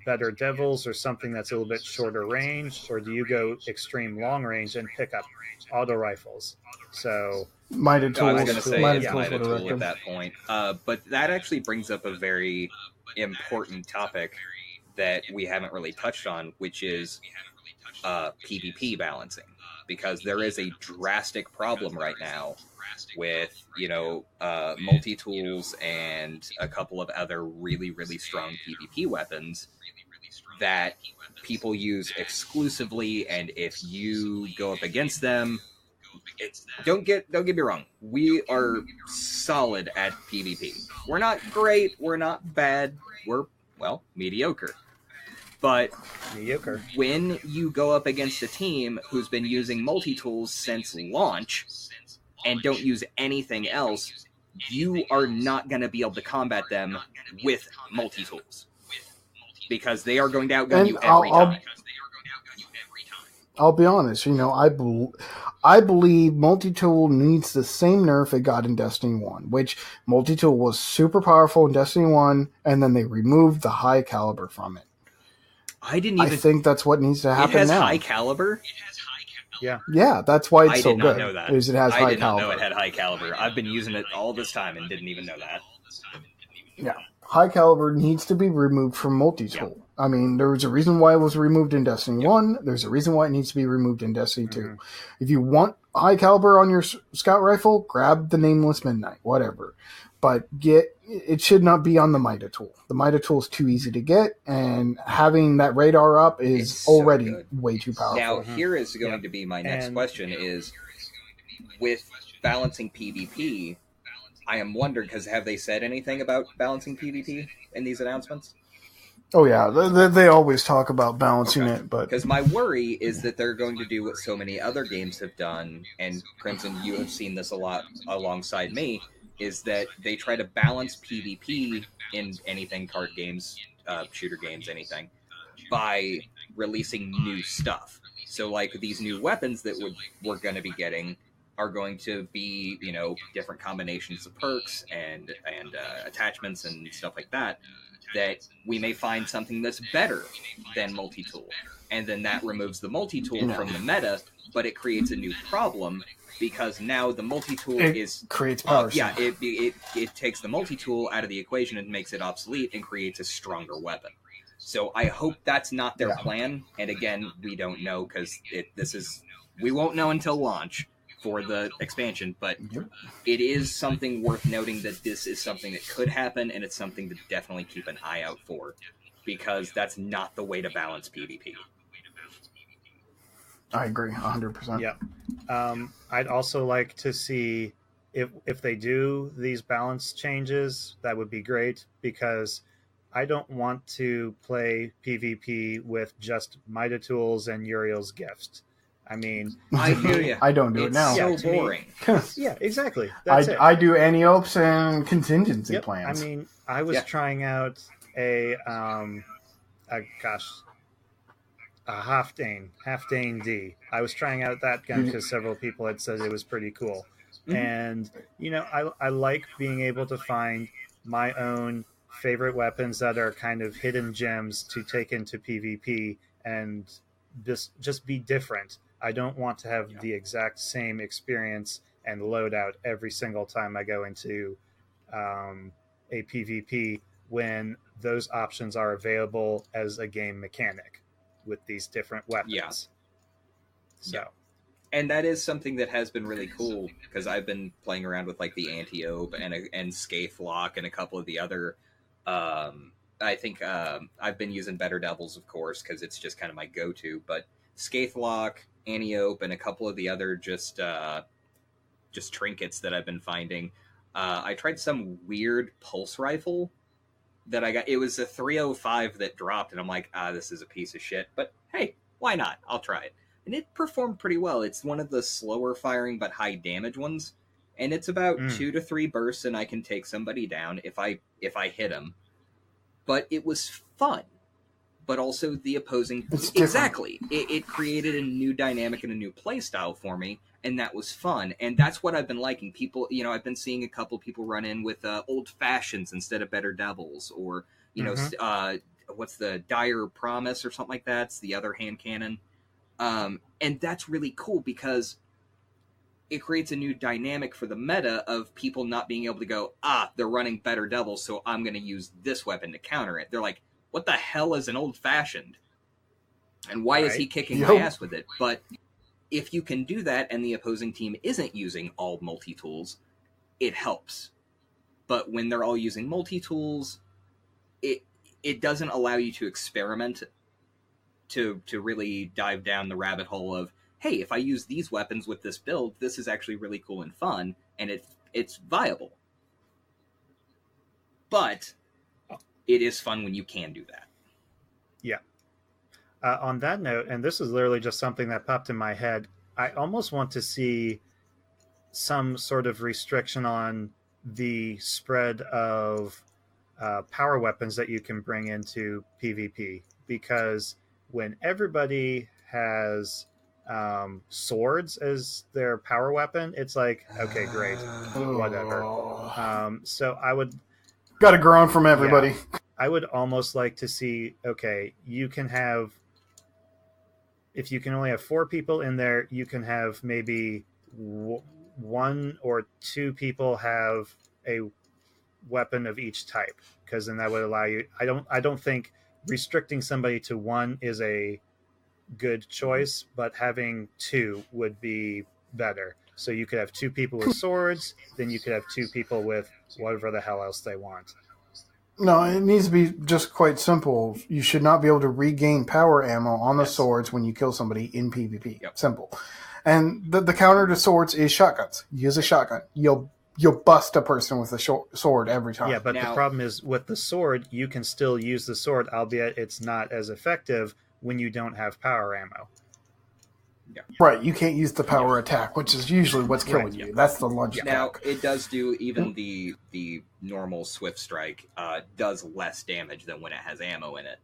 Speaker 2: better devils or something that's a little bit shorter range, or do you go extreme long range and pick up auto rifles? So
Speaker 1: Mighty tools.
Speaker 3: I was going to say
Speaker 1: Mighty
Speaker 3: it's
Speaker 1: tools
Speaker 3: Mighty
Speaker 1: would
Speaker 3: Tool
Speaker 1: reckon.
Speaker 3: at that point. But that actually brings up a very important topic that we haven't really touched on, which is PvP balancing. Because there is a drastic problem right now with, multi-tools and a couple of other really, really strong PvP weapons that people use exclusively, and if you go up against them, don't get me wrong, we are solid at PvP. We're not great, we're not bad, we're, mediocre. But
Speaker 2: mediocre.
Speaker 3: When you go up against a team who's been using multi-tools since launch and don't use anything else, you are not going to be able to combat them with multi-tools, because they are going to outgun you every time.
Speaker 1: I'll be honest, I believe multi-tool needs the same nerf it got in Destiny 1, which multi-tool was super powerful in Destiny 1, and then they removed the high caliber from it.
Speaker 3: I
Speaker 1: think that's what needs to happen now.
Speaker 3: It has high caliber?
Speaker 1: Yeah, that's why it's so good. I did not know
Speaker 3: that.
Speaker 1: Is it has
Speaker 3: I
Speaker 1: high
Speaker 3: did not
Speaker 1: caliber.
Speaker 3: know it had high caliber. I've been using it all this time and didn't even know that.
Speaker 1: Yeah. High caliber needs to be removed from multi-tool. Yeah. I mean, there was a reason why it was removed in Destiny 1. There's a reason why it needs to be removed in Destiny 2. If you want high caliber on your scout rifle, grab the Nameless Midnight, whatever. But it should not be on the Mida tool. The Mida tool is too easy to get, and having that radar up is already way too powerful.
Speaker 3: Now, here is going to be my next question is, with balancing PvP, I am wondering, because have they said anything about balancing PvP in these announcements?
Speaker 1: Oh, yeah. They always talk about balancing it. But
Speaker 3: because my worry is that they're going to do what so many other games have done, and Crimson, you have seen this a lot alongside me, is that they try to balance PvP in anything, card games, shooter games, anything, by releasing new stuff. So, like, these new weapons that we're going to be getting are going to be, different combinations of perks and attachments and stuff like that we may find something that's better than multi-tool. And then that removes the multi-tool from the meta, but it creates a new problem, because now the multi-tool
Speaker 1: creates power.
Speaker 3: It takes the multi-tool out of the equation and makes it obsolete and creates a stronger weapon. So I hope that's not their plan. And again, we don't know, because we won't know until launch for the expansion, but it is something worth noting that this is something that could happen, and it's something to definitely keep an eye out for, because that's not the way to balance PvP.
Speaker 1: I agree 100%.
Speaker 2: Yeah. I'd also like to see if they do these balance changes, that would be great, because I don't want to play PvP with just Mida tools and Uriel's Gift. I mean,
Speaker 3: I hear you.
Speaker 1: I don't do it now.
Speaker 3: It's so boring.
Speaker 2: Yeah, exactly. That's it.
Speaker 1: I do anti-opes and contingency plans.
Speaker 2: I mean, I was trying out a Halfdane D. I was trying out that gun because several people had said it was pretty cool. And I like being able to find my own favorite weapons that are kind of hidden gems to take into PvP and just be different. I don't want to have the exact same experience and loadout every single time I go into a PvP when those options are available as a game mechanic with these different weapons.
Speaker 3: Yeah.
Speaker 2: So.
Speaker 3: Yeah. And that is something that has been really cool, because I've been playing around with like the Antiope and Scathe and a couple of the other. I think I've been using Better Devils, of course, because it's just kind of my go-to. But Scathe, Antiope, and a couple of the other just trinkets that I've been finding. I tried some weird pulse rifle that I got. It was a 305 that dropped, and I'm like, this is a piece of shit. But hey, why not? I'll try it. And it performed pretty well. It's one of the slower firing but high damage ones, and it's about 2 to 3 bursts, and I can take somebody down if I hit them. But it was fun. But also the opposing... Exactly. It created a new dynamic and a new play style for me, and that was fun. And that's what I've been liking. People, I've been seeing a couple people run in with old fashions instead of Better Devils, or, what's the Dire Promise or something like that? It's the other hand cannon. And that's really cool, because it creates a new dynamic for the meta of people not being able to go, they're running Better Devils, so I'm going to use this weapon to counter it. They're like, what the hell is an old-fashioned? And why is he kicking my ass with it? But if you can do that and the opposing team isn't using all multi-tools, it helps. But when they're all using multi-tools, it doesn't allow you to experiment, to really dive down the rabbit hole of, hey, if I use these weapons with this build, this is actually really cool and fun, and it's viable. But it is fun when you can do that.
Speaker 2: Yeah. On that note, and this is literally just something that popped in my head, I almost want to see some sort of restriction on the spread of power weapons that you can bring into PvP, because when everybody has swords as their power weapon, it's like, okay, great, whatever. So I would...
Speaker 1: Got to groan from everybody.
Speaker 2: Yeah, I would almost like to see, okay, you can have... If you can only have 4 people in there, you can have maybe 1 or 2 people have a weapon of each type, because then that would allow you... I don't think restricting somebody to 1 is a good choice, but having 2 would be better. So you could have 2 people with swords, then you could have 2 people with whatever the hell else they want.
Speaker 1: No, it needs to be just quite simple. You should not be able to regain power ammo on the swords when you kill somebody in PvP.
Speaker 3: Yep.
Speaker 1: Simple. And the counter to swords is shotguns. Use a shotgun. You'll bust a person with a sword every time.
Speaker 2: Yeah, but the problem is with the sword, you can still use the sword, albeit it's not as effective when you don't have power ammo.
Speaker 3: Yeah.
Speaker 1: Right, you can't use the power attack, which is usually what's killing you. That's the lunge attack.
Speaker 3: Now, it does do, even the normal Swift Strike does less damage than when it has ammo in it.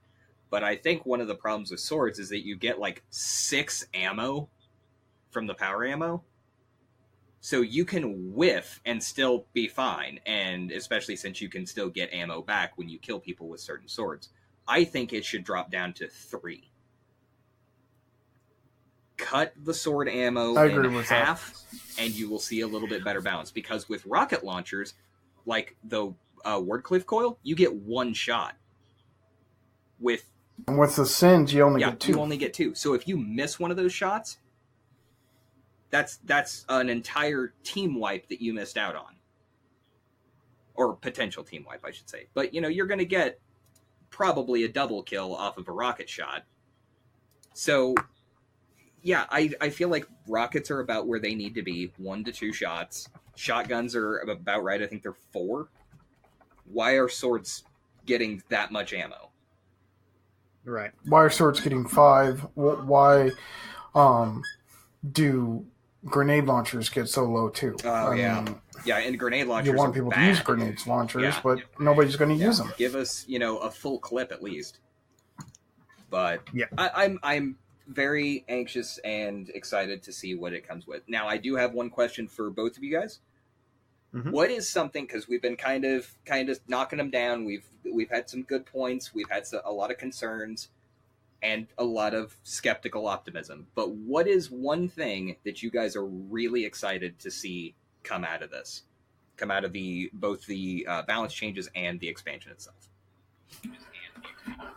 Speaker 3: But I think one of the problems with swords is that you get like 6 ammo from the power ammo. So you can whiff and still be fine, and especially since you can still get ammo back when you kill people with certain swords. I think it should drop down to 3. Cut the sword ammo in half, and you will see a little bit better balance. Because with rocket launchers, like the Wardcliff coil, you get 1 shot.
Speaker 1: And with the Singe, you only get 2.
Speaker 3: You only get 2. So if you miss one of those shots, that's an entire team wipe that you missed out on. Or potential team wipe, I should say. But, you're going to get probably a double kill off of a rocket shot. So... yeah, I feel like rockets are about where they need to be, 1 to 2 shots. Shotguns are about right, I think they're 4. Why are swords getting that much ammo?
Speaker 2: Right.
Speaker 1: Why are swords getting 5? Why do grenade launchers get so low too?
Speaker 3: Oh, yeah, and grenade launchers
Speaker 1: you want people to use grenade launchers, but nobody's going to use them.
Speaker 3: Give us, a full clip at least. But
Speaker 2: yeah,
Speaker 3: I'm very anxious and excited to see what it comes with. Now, I do have one question for both of you guys.
Speaker 2: Mhm.
Speaker 3: What is something, because we've been kind of knocking them down. We've had some good points. We've had a lot of concerns and a lot of skeptical optimism. But what is one thing that you guys are really excited to see come out of this? Come out of both the balance changes and the expansion itself?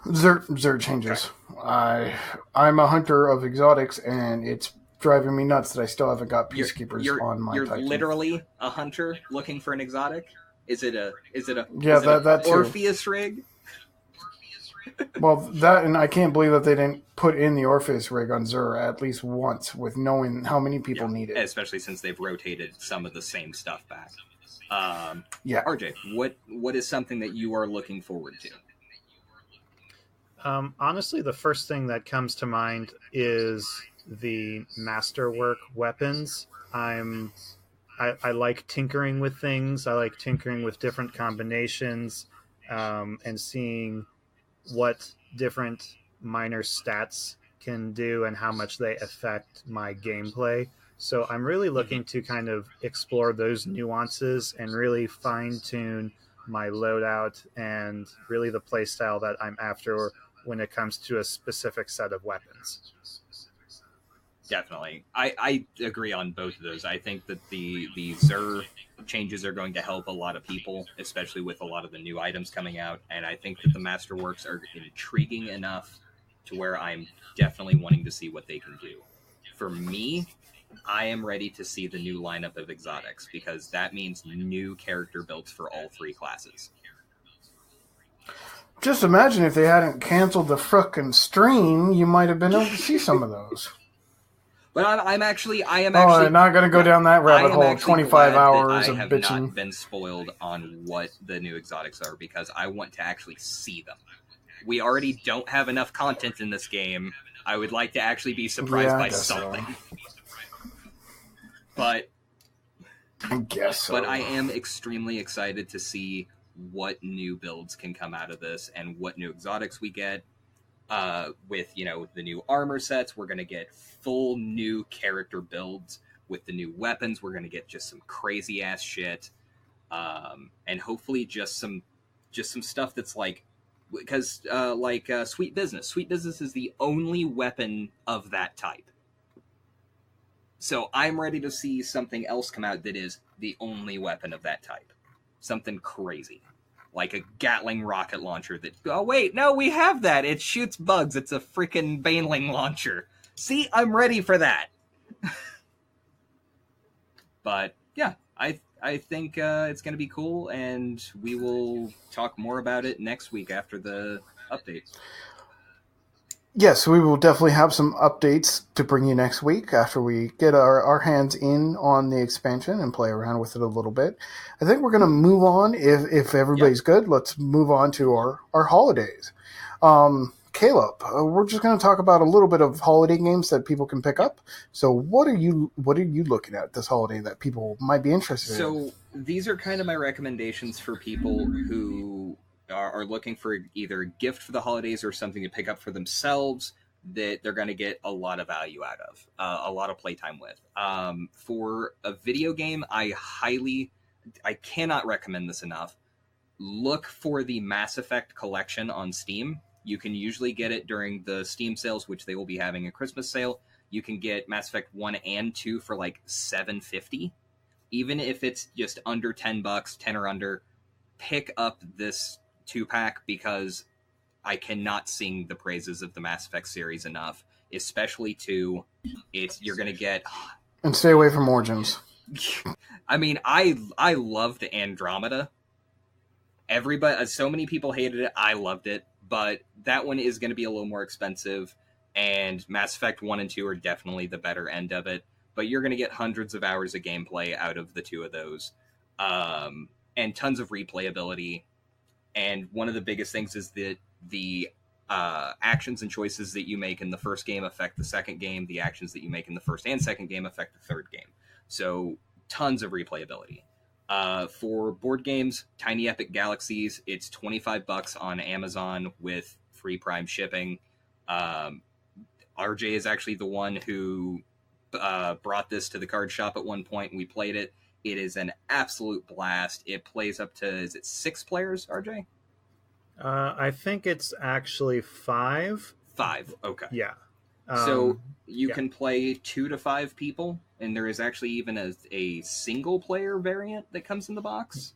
Speaker 1: Zert changes. I'm a hunter of exotics, and it's driving me nuts that I still haven't got peacekeepers on my
Speaker 3: You're
Speaker 1: Titan.
Speaker 3: literally a hunter looking for an exotic. Is it a
Speaker 1: that too.
Speaker 3: Orpheus rig?
Speaker 1: Well, that, and I can't believe that they didn't put in the Orpheus rig on Zur at least once, with knowing how many people need it.
Speaker 3: Especially since they've rotated some of the same stuff back. RJ, what is something that you are looking forward to?
Speaker 2: Honestly, the first thing that comes to mind is the masterwork weapons. I like tinkering with things. I like tinkering with different combinations, and seeing what different minor stats can do and how much they affect my gameplay. So I'm really looking to kind of explore those nuances and really fine-tune my loadout and really the playstyle that I'm after when it comes to a specific set of weapons.
Speaker 3: Definitely. I agree on both of those. I think that the Zur changes are going to help a lot of people, especially with a lot of the new items coming out, and I think that the Masterworks are intriguing enough to where I'm definitely wanting to see what they can do. For me, I am ready to see the new lineup of exotics, because that means new character builds for all three classes.
Speaker 1: Just imagine if they hadn't canceled the frickin' stream, you might have been able to see some of those.
Speaker 3: But I am actually.
Speaker 1: I'm not going to go down that rabbit hole. 25 hours of bitching. I have
Speaker 3: not been spoiled on what the new exotics are, because I want to actually see them. We already don't have enough content in this game. I would like to actually be surprised by something. So. But
Speaker 1: I guess so.
Speaker 3: But I am extremely excited to see what new builds can come out of this and what new exotics we get. With the new armor sets, we're going to get full new character builds. With the new weapons, we're going to get just some crazy ass shit, and hopefully just some stuff that's because Sweet Business. Sweet Business is the only weapon of that type. So I'm ready to see something else come out that is the only weapon of that type. Something crazy. Like a Gatling rocket launcher that... Oh, wait, no, we have that. It shoots bugs. It's a freaking Baneling launcher. See, I'm ready for that. But, yeah, I think it's going to be cool, and we will talk more about it next week after the updates.
Speaker 1: Yes, we will definitely have some updates to bring you next week after we get our hands in on the expansion and play around with it a little bit. I think we're going to move on. If everybody's good, let's move on to our holidays. Caleb, we're just going to talk about a little bit of holiday games that people can pick up. So what are you looking at this holiday that people might be interested in?
Speaker 3: So these are kind of my recommendations for people who are looking for either a gift for the holidays or something to pick up for themselves that they're going to get a lot of value out of, a lot of playtime with. For a video game, I cannot recommend this enough. Look for the Mass Effect collection on Steam. You can usually get it during the Steam sales, which they will be having a Christmas sale. You can get Mass Effect 1 and 2 for like $7.50. Even if it's just under $10, 10 or under, pick up this 2-pack, because I cannot sing the praises of the Mass Effect series enough, especially 2. You're going to get...
Speaker 1: And stay away from Origins.
Speaker 3: I mean, I loved Andromeda. Everybody, so many people hated it. I loved it, but that one is going to be a little more expensive, and Mass Effect 1 and 2 are definitely the better end of it, but you're going to get hundreds of hours of gameplay out of the 2 of those, and tons of replayability. And one of the biggest things is that the actions and choices that you make in the first game affect the second game. The actions that you make in the first and second game affect the third game. So tons of replayability. For board games, Tiny Epic Galaxies, it's $25 on Amazon with free Prime shipping. RJ is actually the one who brought this to the card shop at one point. We played it. It is an absolute blast. It plays up to, is it 6 players, RJ?
Speaker 2: I think it's actually 5.
Speaker 3: 5, okay.
Speaker 2: Yeah.
Speaker 3: So you can play 2 to 5 people, and there is actually even a single player variant that comes in the box.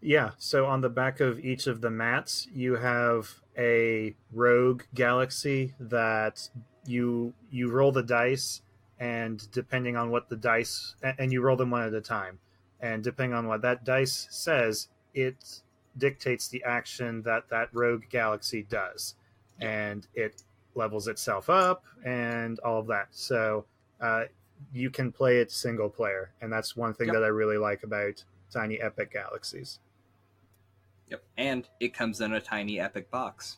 Speaker 2: Yeah, so on the back of each of the mats, you have a rogue galaxy that you roll the dice, and depending on what the dice, and you roll them one at a time, and depending on what that dice says, it dictates the action that rogue galaxy does, and it levels itself up and all of that. So you can play it single player, and that's one thing that I really like about Tiny Epic Galaxies.
Speaker 3: Yep, and it comes in a tiny epic box.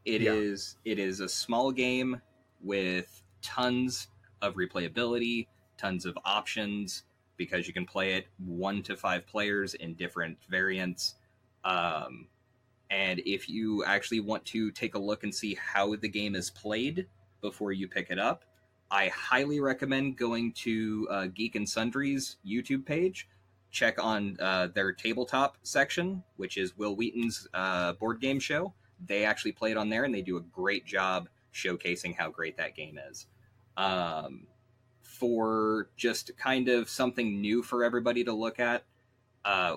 Speaker 3: It is a small game with tons of replayability, tons of options, because you can play it 1 to 5 players in different variants. And if you actually want to take a look and see how the game is played before you pick it up, I highly recommend going to Geek and Sundry's YouTube page. Check on their tabletop section, which is Will Wheaton's board game show. They actually play it on there, and they do a great job showcasing how great that game is. For just kind of something new for everybody to look at,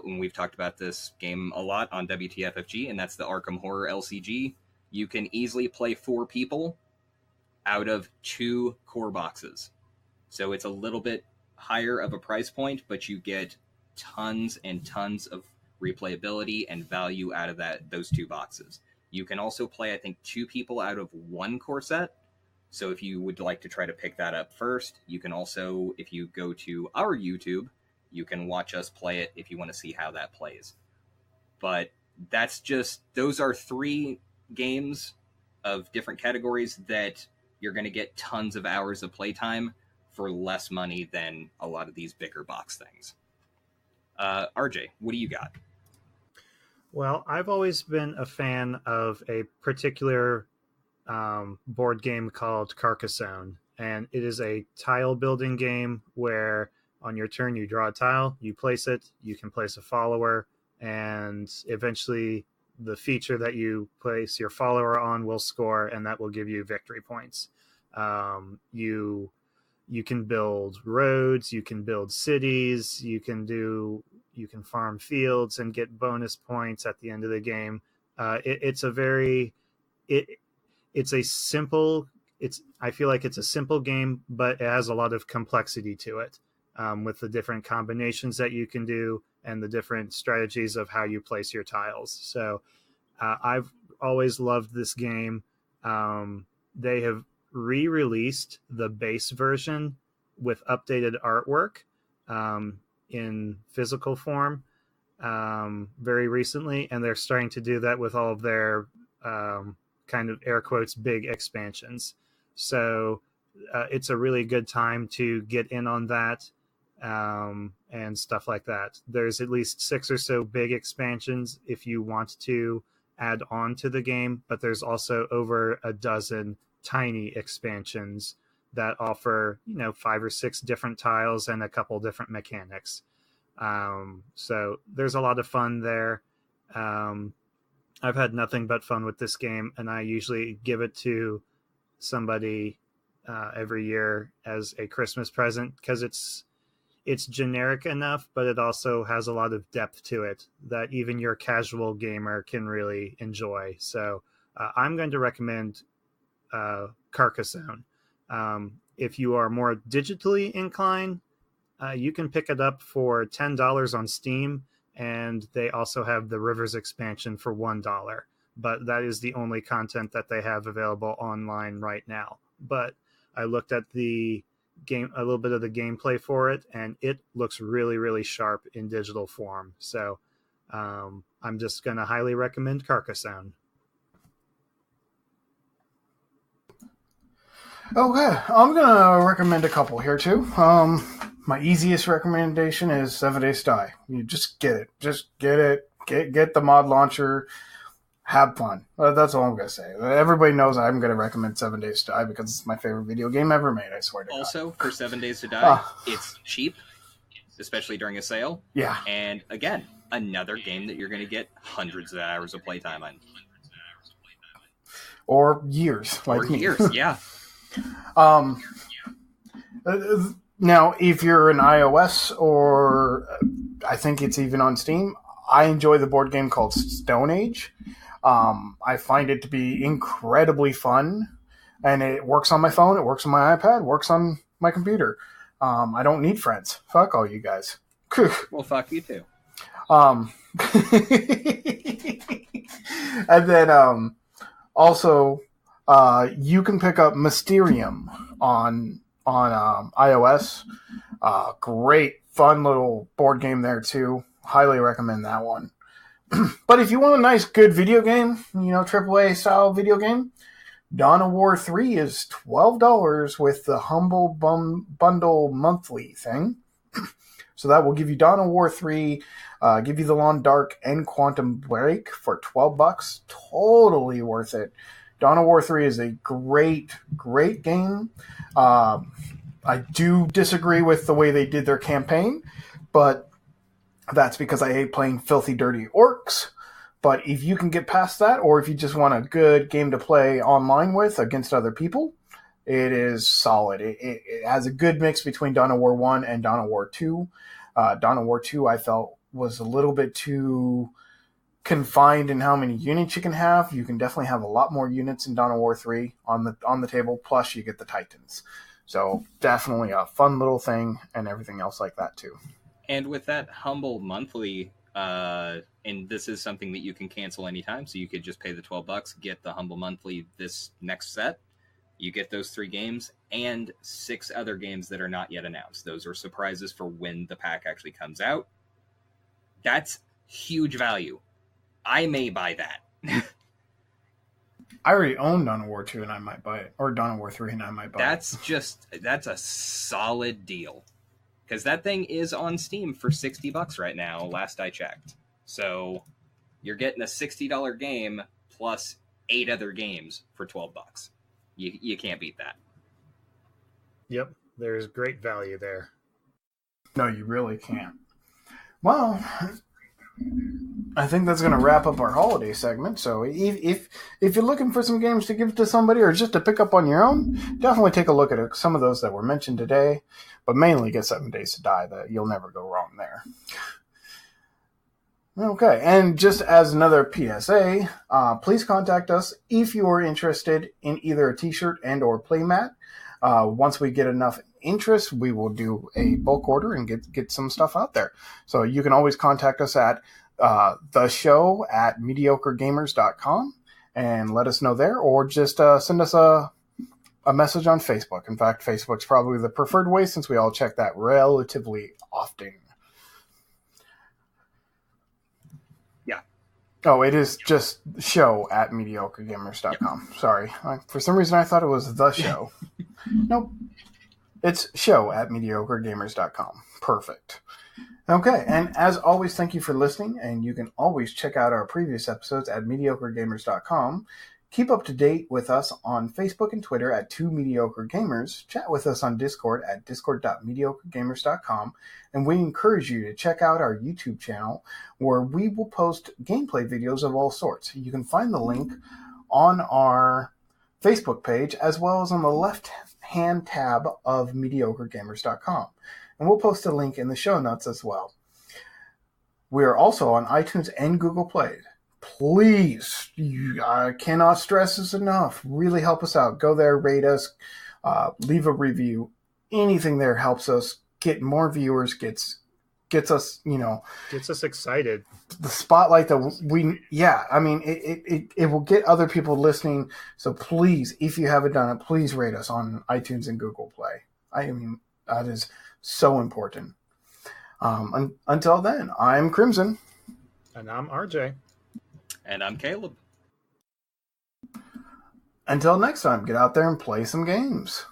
Speaker 3: when we've talked about this game a lot on WTFFG, and that's the Arkham Horror LCG, you can easily play 4 people out of 2 core boxes. So it's a little bit higher of a price point, but you get tons and tons of replayability and value out of those 2 boxes. You can also play, I think, 2 people out of 1 core set. So if you would like to try to pick that up first, you can also, if you go to our YouTube, you can watch us play it if you want to see how that plays. But those are 3 games of different categories that you're going to get tons of hours of playtime for less money than a lot of these bigger box things. RJ, what do you got?
Speaker 2: Well, I've always been a fan of a particular board game called Carcassonne, and it is a tile building game where on your turn you draw a tile, you place it, you can place a follower, and eventually the feature that you place your follower on will score, and that will give you victory points. You can build roads, you can build cities, you can farm fields and get bonus points at the end of the game. I feel like it's a simple game, but it has a lot of complexity to it, with the different combinations that you can do and the different strategies of how you place your tiles. So I've always loved this game. They have re-released the base version with updated artwork in physical form very recently, and they're starting to do that with all of their kind of air quotes big expansions. So it's a really good time to get in on that and stuff like that. There's at least 6 or so big expansions if you want to add on to the game, but there's also over a dozen tiny expansions that offer 5 or 6 different tiles and a couple different mechanics. So there's a lot of fun there. I've had nothing but fun with this game, and I usually give it to somebody every year as a Christmas present, because it's generic enough, but it also has a lot of depth to it that even your casual gamer can really enjoy. So I'm going to recommend Carcassonne. If you are more digitally inclined, you can pick it up for $10 on Steam, and they also have the Rivers expansion for $1. But that is the only content that they have available online right now. But I looked at the game, a little bit of the gameplay for it, and it looks really, really sharp in digital form. So I'm just going to highly recommend Carcassonne.
Speaker 1: Okay, I'm going to recommend a couple here too. My easiest recommendation is 7 Days to Die. You just get it. Just get it. Get the mod launcher. have fun. That's all I'm going to say. Everybody knows I'm going to recommend 7 Days to Die because it's my favorite video game ever made, I swear to God.
Speaker 3: Also, for 7 Days to Die, it's cheap, especially during a sale.
Speaker 1: Yeah.
Speaker 3: And again, another game that you're going to get hundreds of hours of playtime on.
Speaker 1: Or years.
Speaker 3: Or years, yeah.
Speaker 1: Now, if you're an iOS or I think it's even on Steam, I enjoy the board game called Stone Age. I find it to be incredibly fun, and it works on my phone, it works on my iPad, it works on my computer. I don't need friends. Fuck all you guys.
Speaker 3: Well, fuck you too.
Speaker 1: And then also you can pick up Mysterium on iOS. Great, fun little board game there too. Highly recommend that one. But if you want a nice, good video game, AAA style video game, Dawn of War 3 is $12 with the Humble Bundle monthly thing. So that will give you Dawn of War 3, give you The Long Dark and Quantum Break for $12. Totally worth it. Dawn of War 3 is a great, great game. I do disagree with the way they did their campaign, but that's because I hate playing filthy, dirty orcs. But if you can get past that, or if you just want a good game to play online with against other people, it is solid. It has a good mix between Dawn of War 1 and Dawn of War 2. Dawn of War 2, I felt, was a little bit too confined in how many units you can have. You can definitely have a lot more units in Dawn of War 3 on the table, plus you get the Titans. So definitely a fun little thing and everything else like that too.
Speaker 3: And with that Humble monthly, and this is something that you can cancel anytime, so you could just pay the $12, get the Humble monthly this next set. You get those 3 games and 6 other games that are not yet announced. Those are surprises for when the pack actually comes out. That's huge value. I may buy that.
Speaker 1: I already own Dawn of War 2 and I might buy it. Or Dawn of War 3 and I might buy it.
Speaker 3: That's a solid deal. Because that thing is on Steam for $60 right now, last I checked. So you're getting a $60 game plus 8 other games for $12. You can't beat that.
Speaker 2: Yep, there's great value there.
Speaker 1: No, you really can't. Well, I think that's going to wrap up our holiday segment. So if you're looking for some games to give to somebody or just to pick up on your own, definitely take a look at some of those that were mentioned today. But mainly get 7 Days to Die. That you'll never go wrong there. Okay, and just as another PSA, please contact us if you are interested in either a t-shirt and or playmat. Once we get enough interest, we will do a bulk order and get some stuff out there. So you can always contact us at theshow@mediocregamers.com and let us know there, or just send us a message on Facebook. In fact, Facebook's probably the preferred way since we all check that relatively often. Oh, it is just show@mediocregamers.com. Sorry. For some reason, I thought it was the show. Nope. It's show@mediocregamers.com. Perfect. Okay, and as always, thank you for listening, and you can always check out our previous episodes at mediocregamers.com. Keep up to date with us on Facebook and Twitter at 2mediocregamers. Chat with us on Discord at discord.mediocregamers.com. And we encourage you to check out our YouTube channel where we will post gameplay videos of all sorts. You can find the link on our Facebook page as well as on the left-hand tab of mediocregamers.com. And we'll post a link in the show notes as well. We are also on iTunes and Google Play. Please, I cannot stress this enough. Really help us out. Go there, rate us, leave a review. Anything there helps us get more viewers, gets us,
Speaker 2: gets us excited.
Speaker 1: The spotlight that it will get other people listening. So please, if you haven't done it, please rate us on iTunes and Google Play. That is so important. Until then, I'm Crimson.
Speaker 2: And I'm RJ.
Speaker 3: And I'm Caleb.
Speaker 1: Until next time, get out there and play some games.